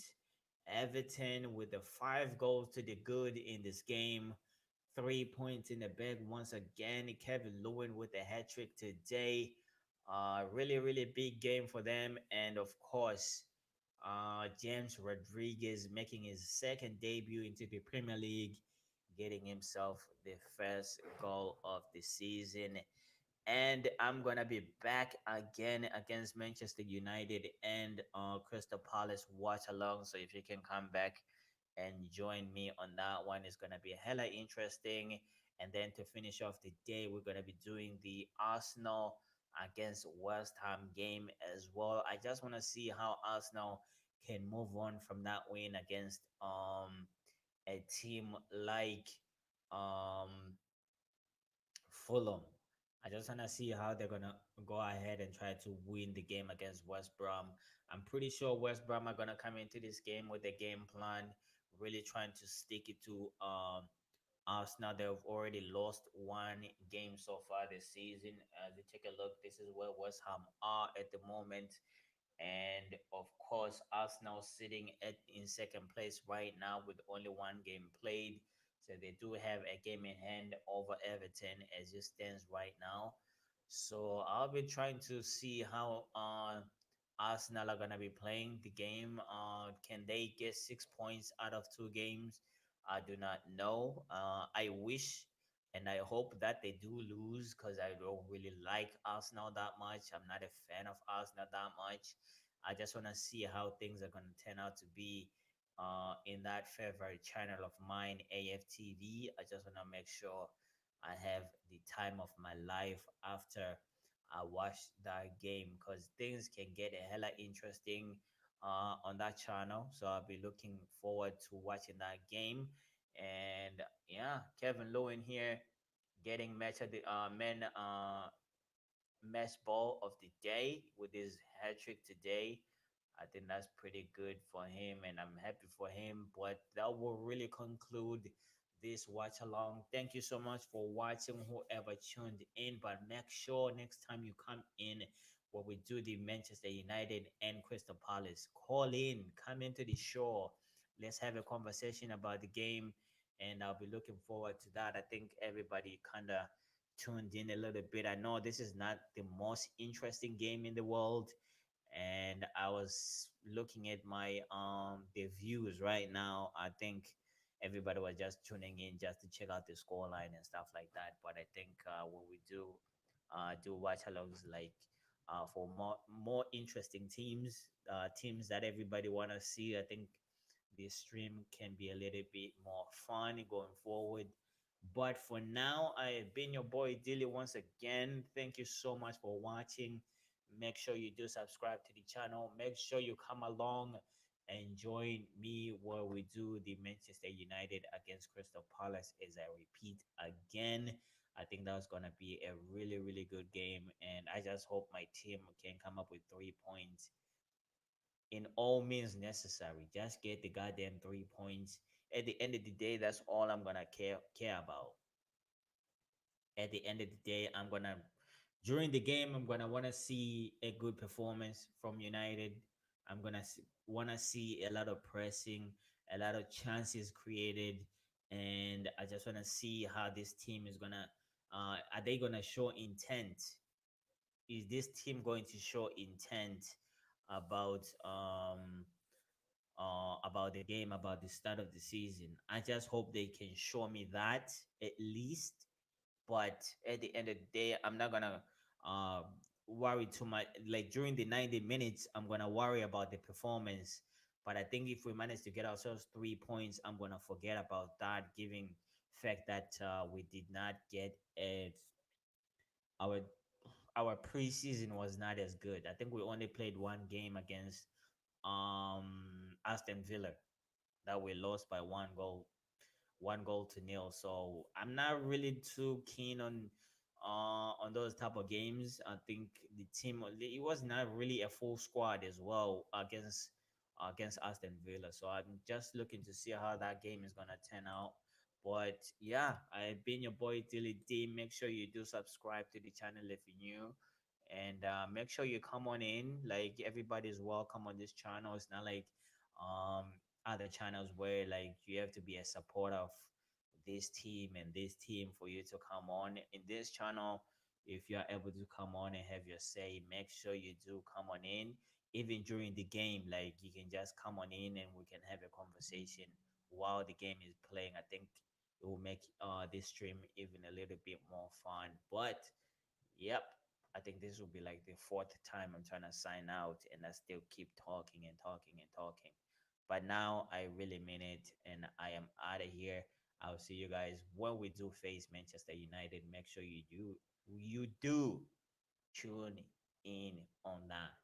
Everton with the 5 goals to the good in this game. 3 points in the bag once again. Calvert-Lewin with a hat trick today. Really, really big game for them. And of course, James Rodriguez making his second debut into the Premier League, getting himself the first goal of the season. And I'm gonna be back again against Manchester United and Crystal Palace watch along. So if you can come back and join me on that one, it's gonna be hella interesting. And then to finish off the day, we're gonna be doing the Arsenal against West Ham game as well. I just want to see how Arsenal can move on from that win against a team like um Fulham. I just want to see how they're going to go ahead and try to win the game against West Brom. I'm pretty sure West Brom are going to come into this game with a game plan, really trying to stick it to Arsenal. They've already lost one game so far this season. As you take a look, this is where West Ham are at the moment. And of course, Arsenal sitting in second place right now with only one game played. So they do have a game in hand over Everton as it stands right now. So I'll be trying to see how Arsenal are gonna be playing the game. Can they get 6 points out of 2 games? I do not know. I wish and I hope that they do lose because I don't really like Arsenal that much. I'm not a fan of Arsenal that much. I just want to see how things are going to turn out to be in that favorite channel of mine, AFTV. I just want to make sure I have the time of my life after I watch that game because things can get a hella interesting on that channel. So I'll be looking forward to watching that game. And yeah, Kevin Lewin here getting match of the men match ball of the day with his hat trick today. I think that's pretty good for him, and I'm happy for him. But that will really conclude this watch along. Thank you so much for watching, whoever tuned in. But make sure next time you come in where we do the Manchester United and Crystal Palace, call in, come into the show. Let's have a conversation about the game, and I'll be looking forward to that. I think everybody kind of tuned in a little bit. I know this is not the most interesting game in the world, and I was looking at my the views right now. I think everybody was just tuning in just to check out the scoreline and stuff like that. But I think when we do watch alongs like for more interesting teams, teams that everybody wanna see, I think the stream can be a little bit more fun going forward. But for now, I have been your boy Dilly once again. Thank you so much for watching. Make sure you do subscribe to the channel. Make sure you come along and join me where we do the Manchester United against Crystal Palace. As I repeat again, I think that's gonna be a really, really good game. And I just hope my team can come up with 3 points in all means necessary. Just get the goddamn 3 points. At the end of the day, that's all I'm gonna care about. At the end of the day, I'm gonna during the game, I'm gonna want to see a good performance from United. I'm gonna want to see a lot of pressing, a lot of chances created, and I just want to see how this team is gonna. Are they gonna show intent? Is this team going to show intent about about the game, about the start of the season? I just hope they can show me that at least. But at the end of the day, I'm not gonna uh, worry too much. Like during the 90 minutes, I'm gonna worry about the performance. But I think if we manage to get ourselves 3 points, I'm gonna forget about that, given fact that we did not get it. Our our preseason was not as good. I think we only played one game against Aston Villa that we lost by 1 goal. 1 goal to 0. So I'm not really too keen on those type of games. I think the team, it was not really a full squad as well against Aston Villa. So I'm just looking to see how that game is gonna turn out. But yeah, I've been your boy Dilly D. Make sure you do subscribe to the channel if you're new, and make sure you come on in. Like, everybody's welcome on this channel. It's not like um other channels where like you have to be a supporter of this team and this team for you to come on. In this channel, if you're able to come on and have your say, make sure you do come on in. Even during the game, like, you can just come on in and we can have a conversation while the game is playing. I think it will make this stream even a little bit more fun. But yep, I think this will be like the fourth time I'm trying to sign out, and I still keep talking and talking and talking. But now I really mean it, and I am out of here. I'll see you guys when we do face Manchester United. Make sure you do tune in on that.